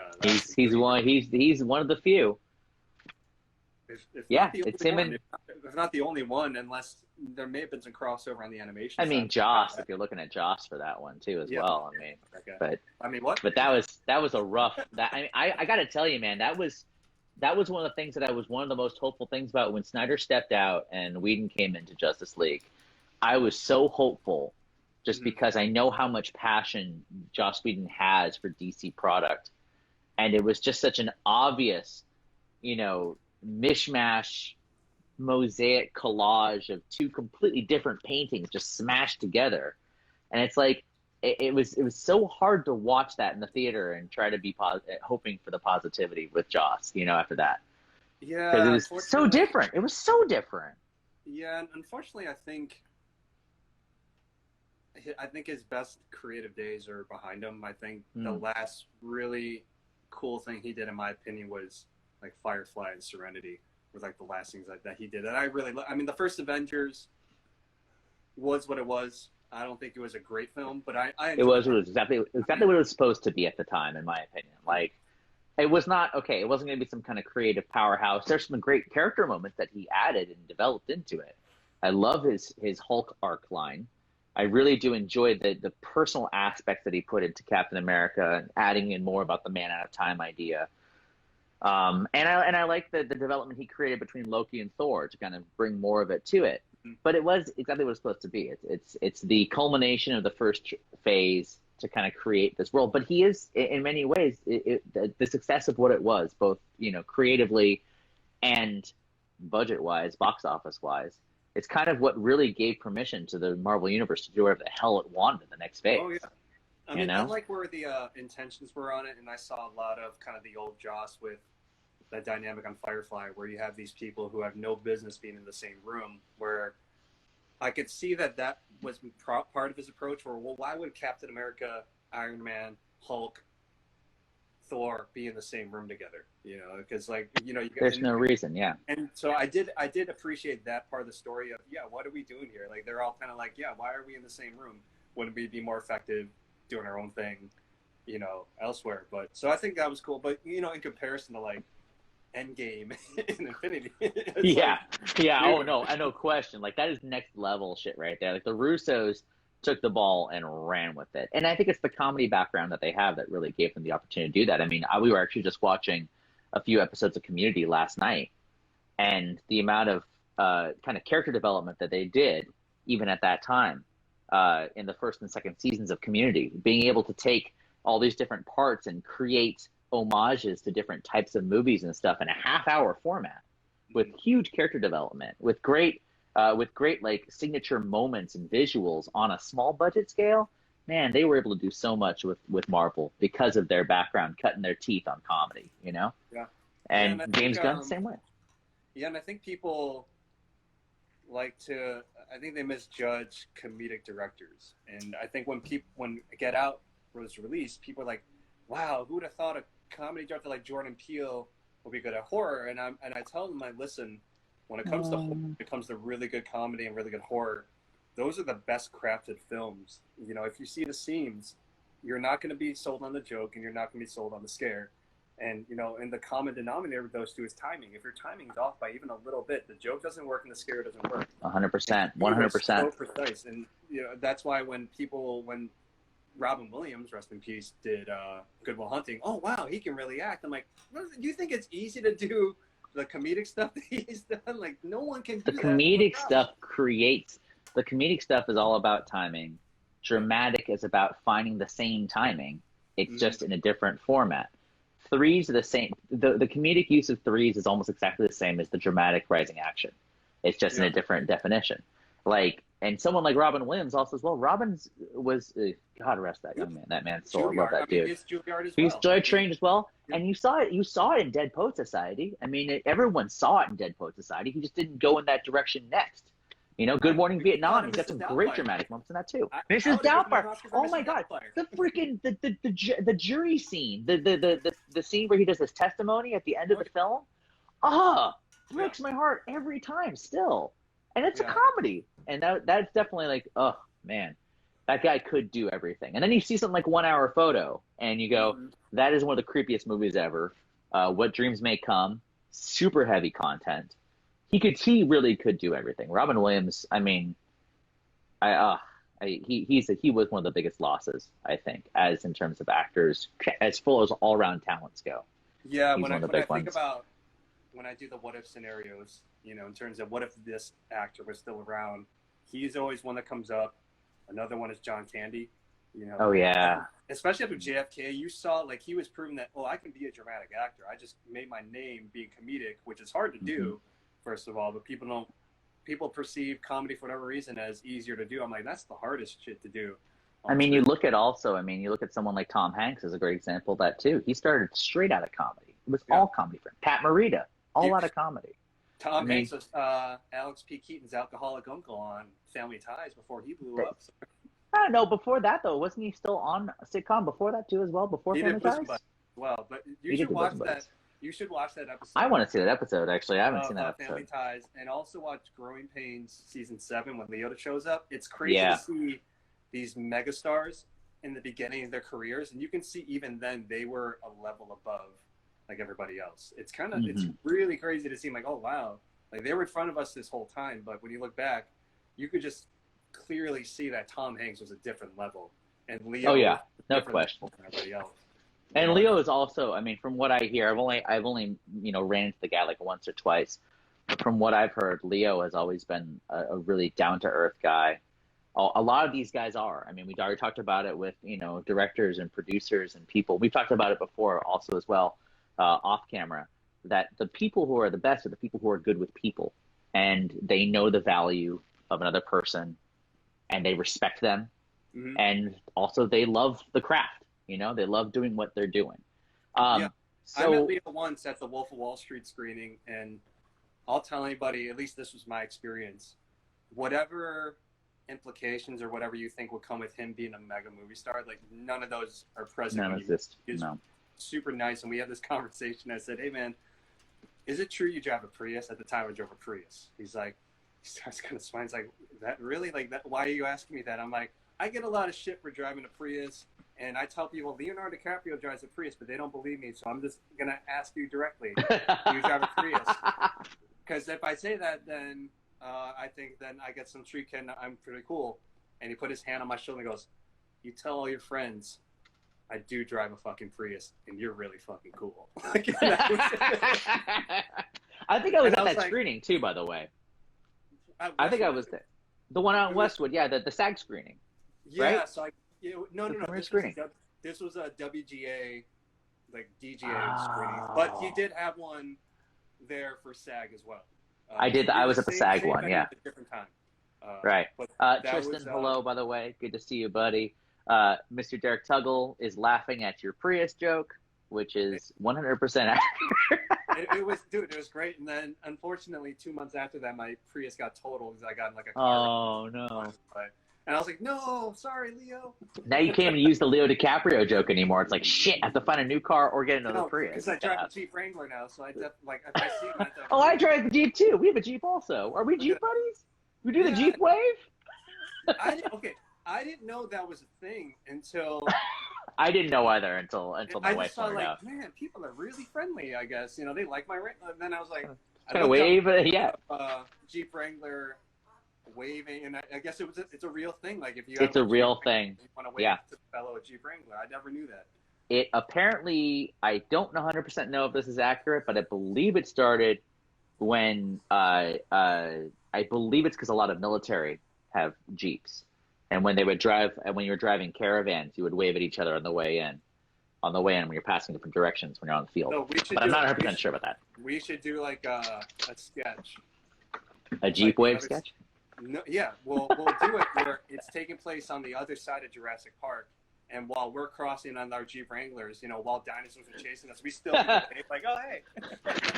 he's one of the few. It's him and if not the only one, unless there may have been some crossover on the animation. I mean, Joss, if you're looking at Joss for that one too as well. I mean, what? But that was a rough. I got to tell you, man, that was one of the things that I was one of the most hopeful things about when Snyder stepped out and Whedon came into Justice League. I was so hopeful, just because I know how much passion Joss Whedon has for DC product, and it was just such an obvious, mishmash, mosaic collage of 2 completely different paintings just smashed together, and it's like it was so hard to watch that in the theater and try to be hoping for the positivity with Joss, after that. Yeah, because it was so different. It was so different. Yeah, and unfortunately, I think his best creative days are behind him. I think the last really cool thing he did, in my opinion, was like Firefly and Serenity, was like the last things that he did. And I mean, the first Avengers was what it was. I don't think it was a great film, but I it was exactly what it was supposed to be at the time, in my opinion. Like, it was not okay. It wasn't going to be some kind of creative powerhouse. There's some great character moments that he added and developed into it. I love his Hulk arc line. I really do enjoy the personal aspects that he put into Captain America, and adding in more about the man out of time idea. And I like the development he created between Loki and Thor to kind of bring more of it to it. But it was exactly what it's supposed to be. It's the culmination of the first phase to kind of create this world. But he is, in many ways, the success of what it was, both creatively and budget-wise, box office-wise. It's kind of what really gave permission to the Marvel Universe to do whatever the hell it wanted in the next phase. Oh, yeah. I mean, I like where the intentions were on it, and I saw a lot of kind of the old Joss with that dynamic on Firefly, where you have these people who have no business being in the same room, where I could see that was part of his approach, where, well, why would Captain America, Iron Man, Hulk, Thor be in the same room together? Because there's no reason, yeah. And so I did appreciate that part of the story of, what are we doing here? Like, they're all kind of like, why are we in the same room? Wouldn't we be more effective doing our own thing, elsewhere? But so I think that was cool. But in comparison to like Endgame and Infinity, Oh no, no question. Like, that is next level shit right there. Like, the Russos took the ball and ran with it, and I think it's the comedy background that they have that really gave them the opportunity to do that. I mean, we were actually just watching a few episodes of Community last night, and the amount of kind of character development that they did, even at that time, in the first and second seasons of Community, being able to take all these different parts and create homages to different types of movies and stuff in a half-hour format, with huge character development, with great like signature moments and visuals on a small budget scale. Man, they were able to do so much with Marvel because of their background, cutting their teeth on comedy, Yeah. And James Gunn, same way. Yeah, and I think people I think they misjudge comedic directors. And I think when Get Out was released, people were like, wow, who would have thought a comedy director like Jordan Peele would be good at horror? And I tell them, listen, when it comes to really good comedy and really good horror, those are the best crafted films. If you see the seams, you're not going to be sold on the joke, and you're not going to be sold on the scare. And, and the common denominator with those two is timing. If your timing's off by even a little bit, the joke doesn't work and the scare doesn't work. 100%. 100%. So precise. And, that's why when Robin Williams, rest in peace, did Good Will Hunting, oh, wow, he can really act. I'm like, do you think it's easy to do the comedic stuff that he's done? Like, no one can do that. The comedic stuff is all about timing. Dramatic is about finding the same timing. It's just in a different format. Threes are the same. The comedic use of threes is almost exactly the same as the dramatic rising action. It's just in a different definition. Like, and someone like Robin Williams also as well. Robin's was God rest that young man. That man's soul. I love that dude. It's Juilliard as He's well. Joy Trained as well, and you saw it. You saw it in Dead Poet Society. I mean, everyone saw it in Dead Poet Society. He just didn't go in that direction next. You know, Good Morning Vietnam. He's got some great dramatic moments in that too. Mrs. Doubtfire. Oh my God, the freaking the jury scene, the scene where he does his testimony at the end of the film. Breaks my heart every time still, and it's a comedy, and that's definitely like, oh man, that guy could do everything. And then you see something like 1 Hour Photo, and you go, that is one of the creepiest movies ever. What Dreams May Come, super heavy content. He really could do everything. Robin Williams, I mean, he was one of the biggest losses, I think, as in terms of actors, as full as all around talents go. Yeah, when I think about when I do the what if scenarios, you know, in terms of what if this actor was still around, he's always one that comes up. Another one is John Candy. You know, especially after JFK, you saw like he was proving that, I can be a dramatic actor. I just made my name being comedic, which is hard to do. First of all, but people perceive comedy for whatever reason as easier to do. I'm like, that's the hardest shit to do. I mean, you look at someone like Tom Hanks is a great example of that too. He started straight out of comedy. It was all comedy for him. Pat Morita, all out of comedy. Tom Hanks was Alex P. Keaton's alcoholic uncle on Family Ties before he blew up. So. I don't know. Before that though, wasn't he still on a sitcom before that too as well? Before Family Ties? Well, but you should watch that. You should watch that episode. I want to see that episode, actually. I haven't seen that episode. Family Ties, and also watch Growing Pains season 7 when Leota shows up. It's crazy to see these megastars in the beginning of their careers, and you can see even then they were a level above like everybody else. It's kind of it's really crazy to see. Like, oh wow, like they were in front of us this whole time, but when you look back, you could just clearly see that Tom Hanks was a different level, and Leo. No question. Than everybody else. And Leo is also, I mean, from what I hear, I've only ran into the guy like once or twice, but from what I've heard, Leo has always been a really down to earth guy. A lot of these guys are. I mean, we already talked about it with directors and producers and people. We've talked about it before also as well, off camera, that the people who are the best are the people who are good with people, and they know the value of another person, and they respect them, and also they love the craft. They love doing what they're doing. I met Leo once at the Wolf of Wall Street screening, and I'll tell anybody, at least this was my experience, whatever implications or whatever you think will come with him being a mega movie star, like none of those are present. None exist. He's super nice, and we had this conversation. I said, hey man, is it true you drive a Prius? At the time I drove a Prius. He starts kind of smiling. He's like, that really? Like that? Why are you asking me that? I'm like, I get a lot of shit for driving a Prius. And I tell people Leonardo DiCaprio drives a Prius, but they don't believe me. So I'm just going to ask you directly, do you drive a Prius? Because if I say that, then I think then I get some street kid and I'm pretty cool. And he put his hand on my shoulder and goes, you tell all your friends I do drive a fucking Prius and you're really fucking cool. I think I was at that screening too, by the way. I think I was there. The one out in Westwood, the SAG screening. Yeah, right? So no. This was a WGA, like DGA screening, but he did have one there for SAG as well. I was at the SAG one, yeah. At a different time. Right. Tristan, hello, by the way. Good to see you, buddy. Mr. Derek Tuggle is laughing at your Prius joke, which is 100% accurate. It was great. And then, unfortunately, 2 months after that, my Prius got totaled because I got in like a car. Oh, no. And I was like, no, sorry, Leo. Now you can't even use the Leo DiCaprio joke anymore. It's like, shit, I have to find a new car or get another Prius. Because I drive a Jeep Wrangler now, so if I see him, I drive the Jeep too. We have a Jeep also. Are we Jeep buddies? We do the Jeep wave? I didn't know that was a thing until... I didn't know either until my wife saw pointed out. Man, people are really friendly, I guess. They like my Wrangler. And then I was like... Kind of wave, Jeep Wrangler... waving, and I guess it's a real thing. Like if you it's a real thing. You want to wave to the fellow Jeep Wrangler. I never knew that. It apparently, I don't 100% know if this is accurate, but I believe it started when I believe it's because a lot of military have Jeeps, and when they would drive, and when you were driving caravans, you would wave at each other on the way in. on the way in when you're passing different directions when you're on the field. So But I'm not 100% sure about that. We should do like a sketch. A Jeep Wave sketch? No, yeah, we'll do it where it's taking place on the other side of Jurassic Park, and while we're crossing on our Jeep Wranglers, while dinosaurs are chasing us, we still like, oh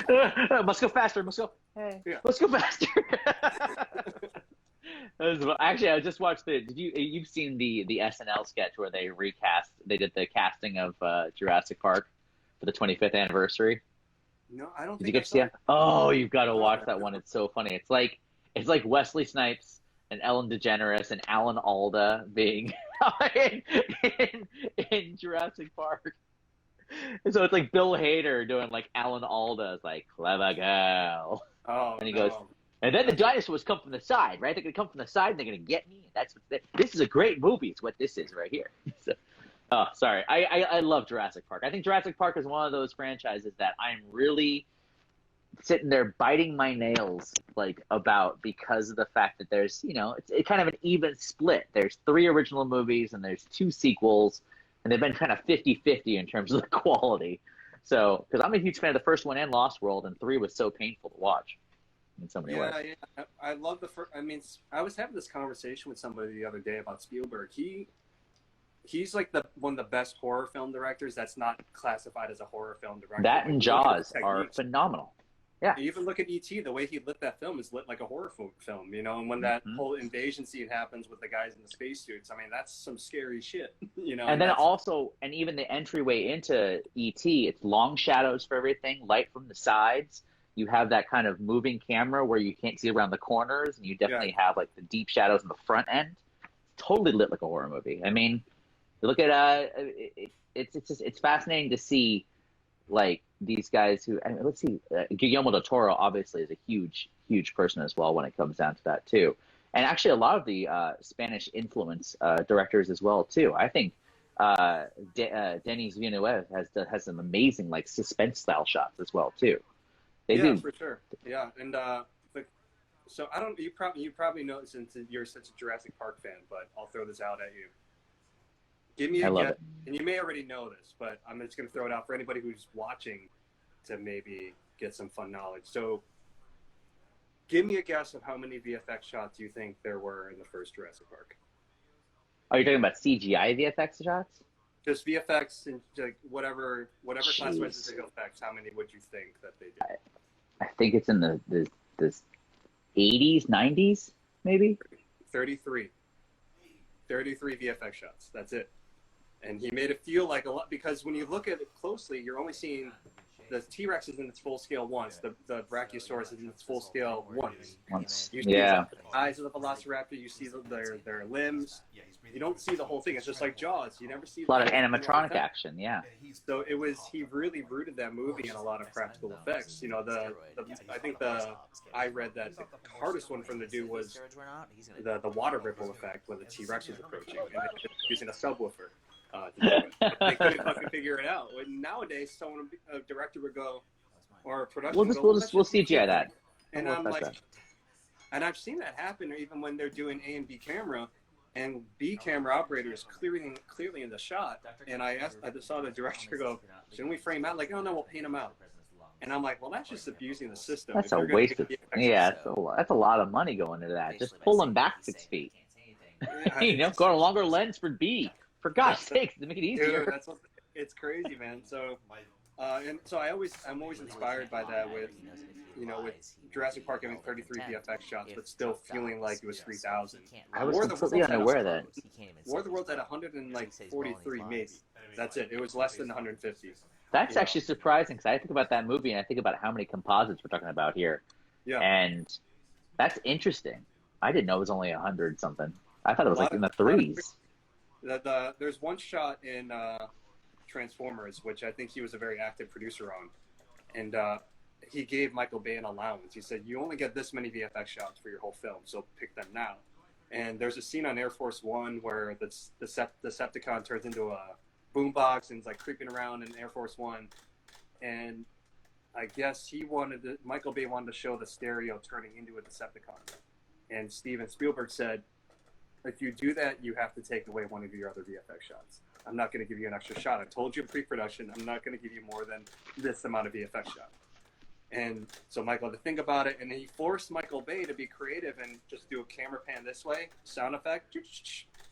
hey, must go faster, hey, yeah. Let's go faster. Actually, I just watched you've seen the SNL sketch where they did the casting of Jurassic Park for the 25th anniversary? No, I don't think Did you get to see it? Oh, you've got to watch that one. It's so funny. It's like Wesley Snipes and Ellen DeGeneres and Alan Alda being in Jurassic Park. And so it's like Bill Hader doing like Alan Alda's like clever girl. Oh, and he goes, and then the dinosaurs come from the side, right? They're gonna come from the side and they're gonna get me. This is a great movie. It's what this is right here. So, oh, sorry. I love Jurassic Park. I think Jurassic Park is one of those franchises that I'm really sitting there biting my nails about because of the fact that there's, it's kind of an even split. There's 3 original movies and there's 2 sequels, and they've been kind of 50-50 in terms of the quality. So, because I'm a huge fan of the first one and Lost World, and 3 was so painful to watch in so many ways. Yeah, I love the first. I mean, I was having this conversation with somebody the other day about Spielberg. He's like one of the best horror film directors that's not classified as a horror film director. That and Jaws are phenomenal. Yeah. You even look at E.T., the way he lit that film is lit like a horror film, and when that whole invasion scene happens with the guys in the spacesuits, I mean, that's some scary shit, And then and even the entryway into E.T., it's long shadows for everything, light from the sides. You have that kind of moving camera where you can't see around the corners, and you definitely have like the deep shadows in the front end. It's totally lit like a horror movie. I mean, you look at it's fascinating to see like these guys who, let's see, Guillermo del Toro obviously is a huge person as well when it comes down to that too, and actually a lot of the Spanish influence directors as well too. I think Denis Villeneuve has some amazing like suspense style shots as well too. They do for sure. Yeah, and so I don't. You probably know since you're such a Jurassic Park fan, but I'll throw this out at you. Give me a guess, and you may already know this, but I'm just going to throw it out for anybody who's watching to maybe get some fun knowledge. So, give me a guess of how many VFX shots you think there were in the first Jurassic Park. Are you talking about CGI VFX shots? Just VFX and like whatever classifies as VFX. How many would you think that they did? I think it's in the 80s, 90s, maybe. 33 VFX shots. That's it. And he made it feel like a lot, because when you look at it closely, you're only seeing the T-Rex is in its full scale once, the Brachiosaurus is in its full scale once. You see the eyes of the Velociraptor, you see their limbs. You don't see the whole thing. It's just like Jaws. You never see a lot of animatronic action. Yeah. So he really rooted that movie in a lot of practical effects. I think I read that the hardest one for them to do was the water ripple effect when the T-Rex was approaching, and they were using a subwoofer. They couldn't fucking figure it out. Nowadays, a director would go, or a production. We'll CGI that. And I'm like, and I've seen that happen even when they're doing A and B camera, and B camera operator is clearly in the shot. And I just saw the director go, shouldn't we frame out? Like, oh no, we'll paint them out. And I'm like, well, that's just abusing the system. That's a waste of. Yeah, that's a lot of money going into that. Just pull them back 6 feet. Go on a longer lens for B. For God's sakes, to make it easier. Dude, it's crazy, man. So, and so I'm always inspired by that with Jurassic Park having 33 VFX shots, but still feeling like it was 3,000. I was completely unaware of that. War of the Worlds at 143, maybe. That's it. It was less than 150. That's actually surprising, because I think about that movie and I think about how many composites we're talking about here. Yeah. And that's interesting. I didn't know it was only 100 something. I thought it was like in the threes. There's one shot in Transformers, which I think he was a very active producer on, and he gave Michael Bay an allowance. He said, you only get this many VFX shots for your whole film, so pick them now. And there's a scene on Air Force One where the Decepticon turns into a boombox and is like creeping around in Air Force One, and I guess Michael Bay wanted to show the stereo turning into a Decepticon, and Steven Spielberg said, if you do that, you have to take away one of your other VFX shots. I'm not going to give you an extra shot. I told you in pre-production, I'm not going to give you more than this amount of VFX shot. And so Michael had to think about it, and he forced Michael Bay to be creative and just do a camera pan this way, sound effect, and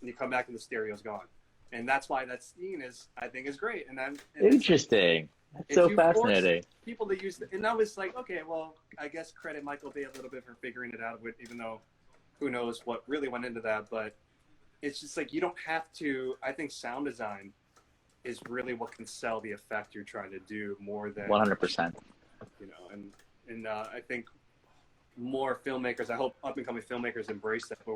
you come back and the stereo's gone. And that's why that scene I think is great. And interesting. That's so fascinating. People to use, and I was like, okay, well, I guess credit Michael Bay a little bit for figuring it out, even though who knows what really went into that. But it's just like, you don't have to, I think sound design is really what can sell the effect you're trying to do more than 100%. You know, and I think more filmmakers, I hope up and coming filmmakers embrace that, but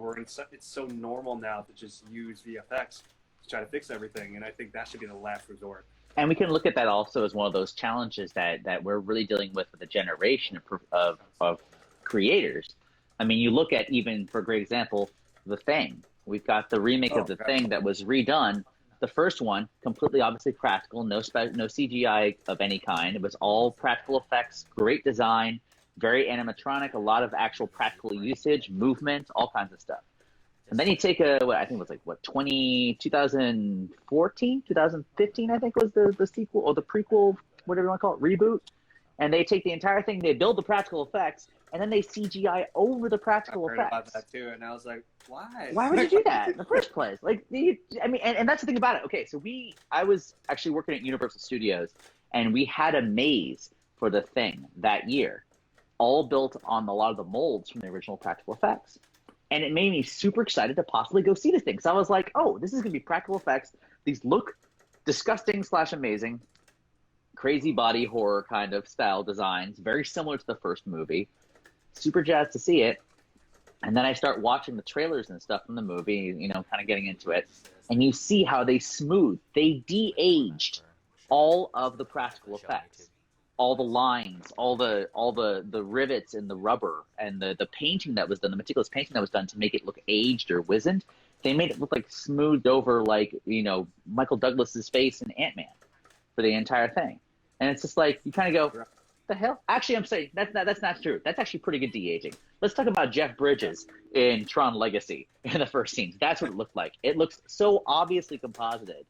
it's so normal now to just use VFX to try to fix everything, and I think that should be the last resort. And we can look at that also as one of those challenges that we're really dealing with a generation of creators. I mean, you look at, even for a great example, The Thing. We've got the remake of The Thing that was redone. The first one, completely obviously practical, no CGI of any kind. It was all practical effects, great design, very animatronic, a lot of actual practical usage, movement, all kinds of stuff. And then you take I think it was 2014, 2015, I think was the sequel or the prequel, whatever you want to call it, reboot. And they take the entire thing, they build the practical effects, and then they CGI over the practical effects. I heard about that too, and I was like, why? Why would you do that in the first place? Like, I mean, and that's the thing about it. Okay, so I was actually working at Universal Studios, and we had a maze for The Thing that year, all built on a lot of the molds from the original practical effects. And it made me super excited to possibly go see this thing. So I was like, oh, this is going to be practical effects. These look disgusting / amazing. Crazy body horror kind of style designs, very similar to the first movie. Super jazzed to see it. And then I start watching the trailers and stuff from the movie, you know, kind of getting into it. And you see how they de-aged all of the practical effects. All the lines, all the rivets in the rubber, and the painting that was done, the meticulous painting that was done to make it look aged or wizened. They made it look like smoothed over, like, you know, Michael Douglas's face in Ant-Man for the entire thing. And it's just like, you kind of go, the hell? Actually, I'm saying that's not true. That's actually pretty good de-aging. Let's talk about Jeff Bridges in Tron Legacy in the first scenes. That's what it looked like. It looks so obviously composited.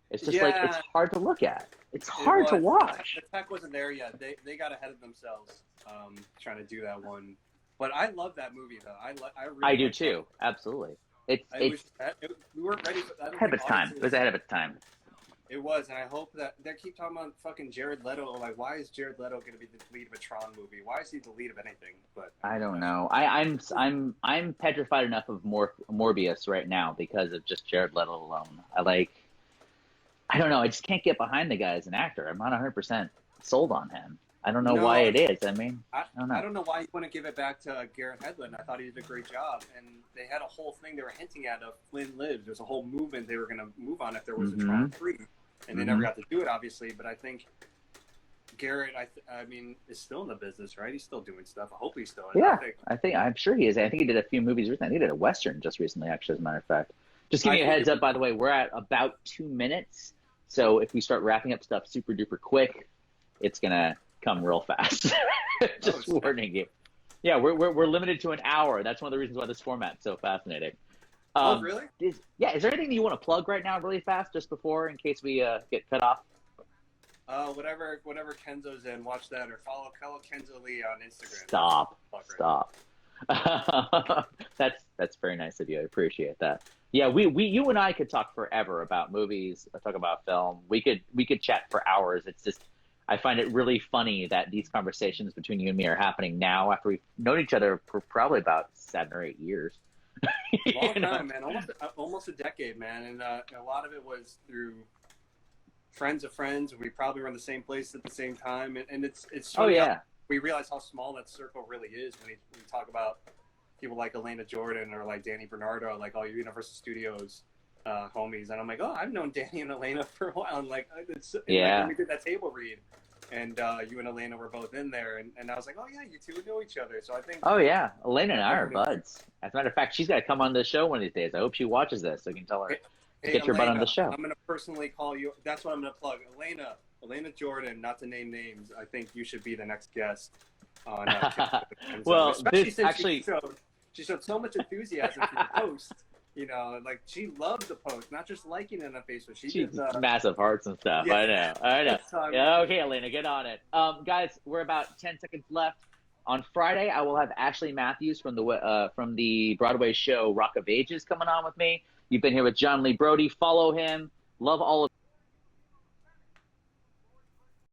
It's just like, it's hard to look at. It's hard to watch. The tech wasn't there yet. They got ahead of themselves trying to do that one. But I love that movie, though. I do too. Absolutely. We weren't ready for that. Ahead of its time. It was ahead of its time. It was, and I hope that they keep talking about fucking Jared Leto. Like, why is Jared Leto going to be the lead of a Tron movie? Why is he the lead of anything? But I don't know. I'm petrified enough of Morbius right now because of just Jared Leto alone. I don't know. I just can't get behind the guy as an actor. I'm not 100% sold on him. I don't know why it is. I mean, I don't know. I don't know why you want to give it back to Garrett Hedlund. I thought he did a great job. And they had a whole thing they were hinting at of Flynn Lives. There's a whole movement they were going to move on if there was a Tron 3. And they never got to do it, obviously. But I think Garrett, I mean, is still in the business, right? He's still doing stuff. I hope he's still in it. Yeah, I'm sure he is. I think he did a few movies recently. I think he did a Western just recently, actually, as a matter of fact. Just giving you a heads up, by the way, we're at about 2 minutes. So if we start wrapping up stuff super duper quick, it's going to come real fast. Just warning you. Yeah, we're limited to an hour. That's one of the reasons why this format's so fascinating. Really? Is there anything that you want to plug right now really fast just before, in case we get cut off? Whatever Kenzo's in, watch that, or follow Kenzo Lee on Instagram. Stop. That's very nice of you. I appreciate that. Yeah, you and I could talk forever about movies, talk about film. We could chat for hours. It's just, I find it really funny that these conversations between you and me are happening now after we've known each other for probably about 7 or 8 years. Long time, man. Almost a decade, man. And a lot of it was through friends of friends. We probably were in the same place at the same time. And it's we realize how small that circle really is when we talk about people like Elena Jordan or like Danny Bernardo, like all your Universal Studios homies. And I'm like, oh, I've known Danny and Elena for a while. And like, when we did that table read, and you and Elena were both in there, and I was like, oh yeah, you two know each other. So I think. Oh yeah, Elena and I are buds. As a matter of fact, she's got to come on the show one of these days. I hope she watches this so I can tell her to get your butt on the show. I'm going to personally call you. That's what I'm going to plug. Elena Jordan. Not to name names. I think you should be the next guest on. Well, especially since she showed so much enthusiasm for the host. You know, like she loved the post, not just liking it on Facebook. She She's did massive hearts and stuff. yeah. I know. So, I mean, Yeah, okay, Elena, get on it. Guys, we're about 10 seconds left. On Friday, I will have Ashley Matthews from the Broadway show Rock of Ages coming on with me. You've been here with Jon Lee Brody. Follow him. Love all of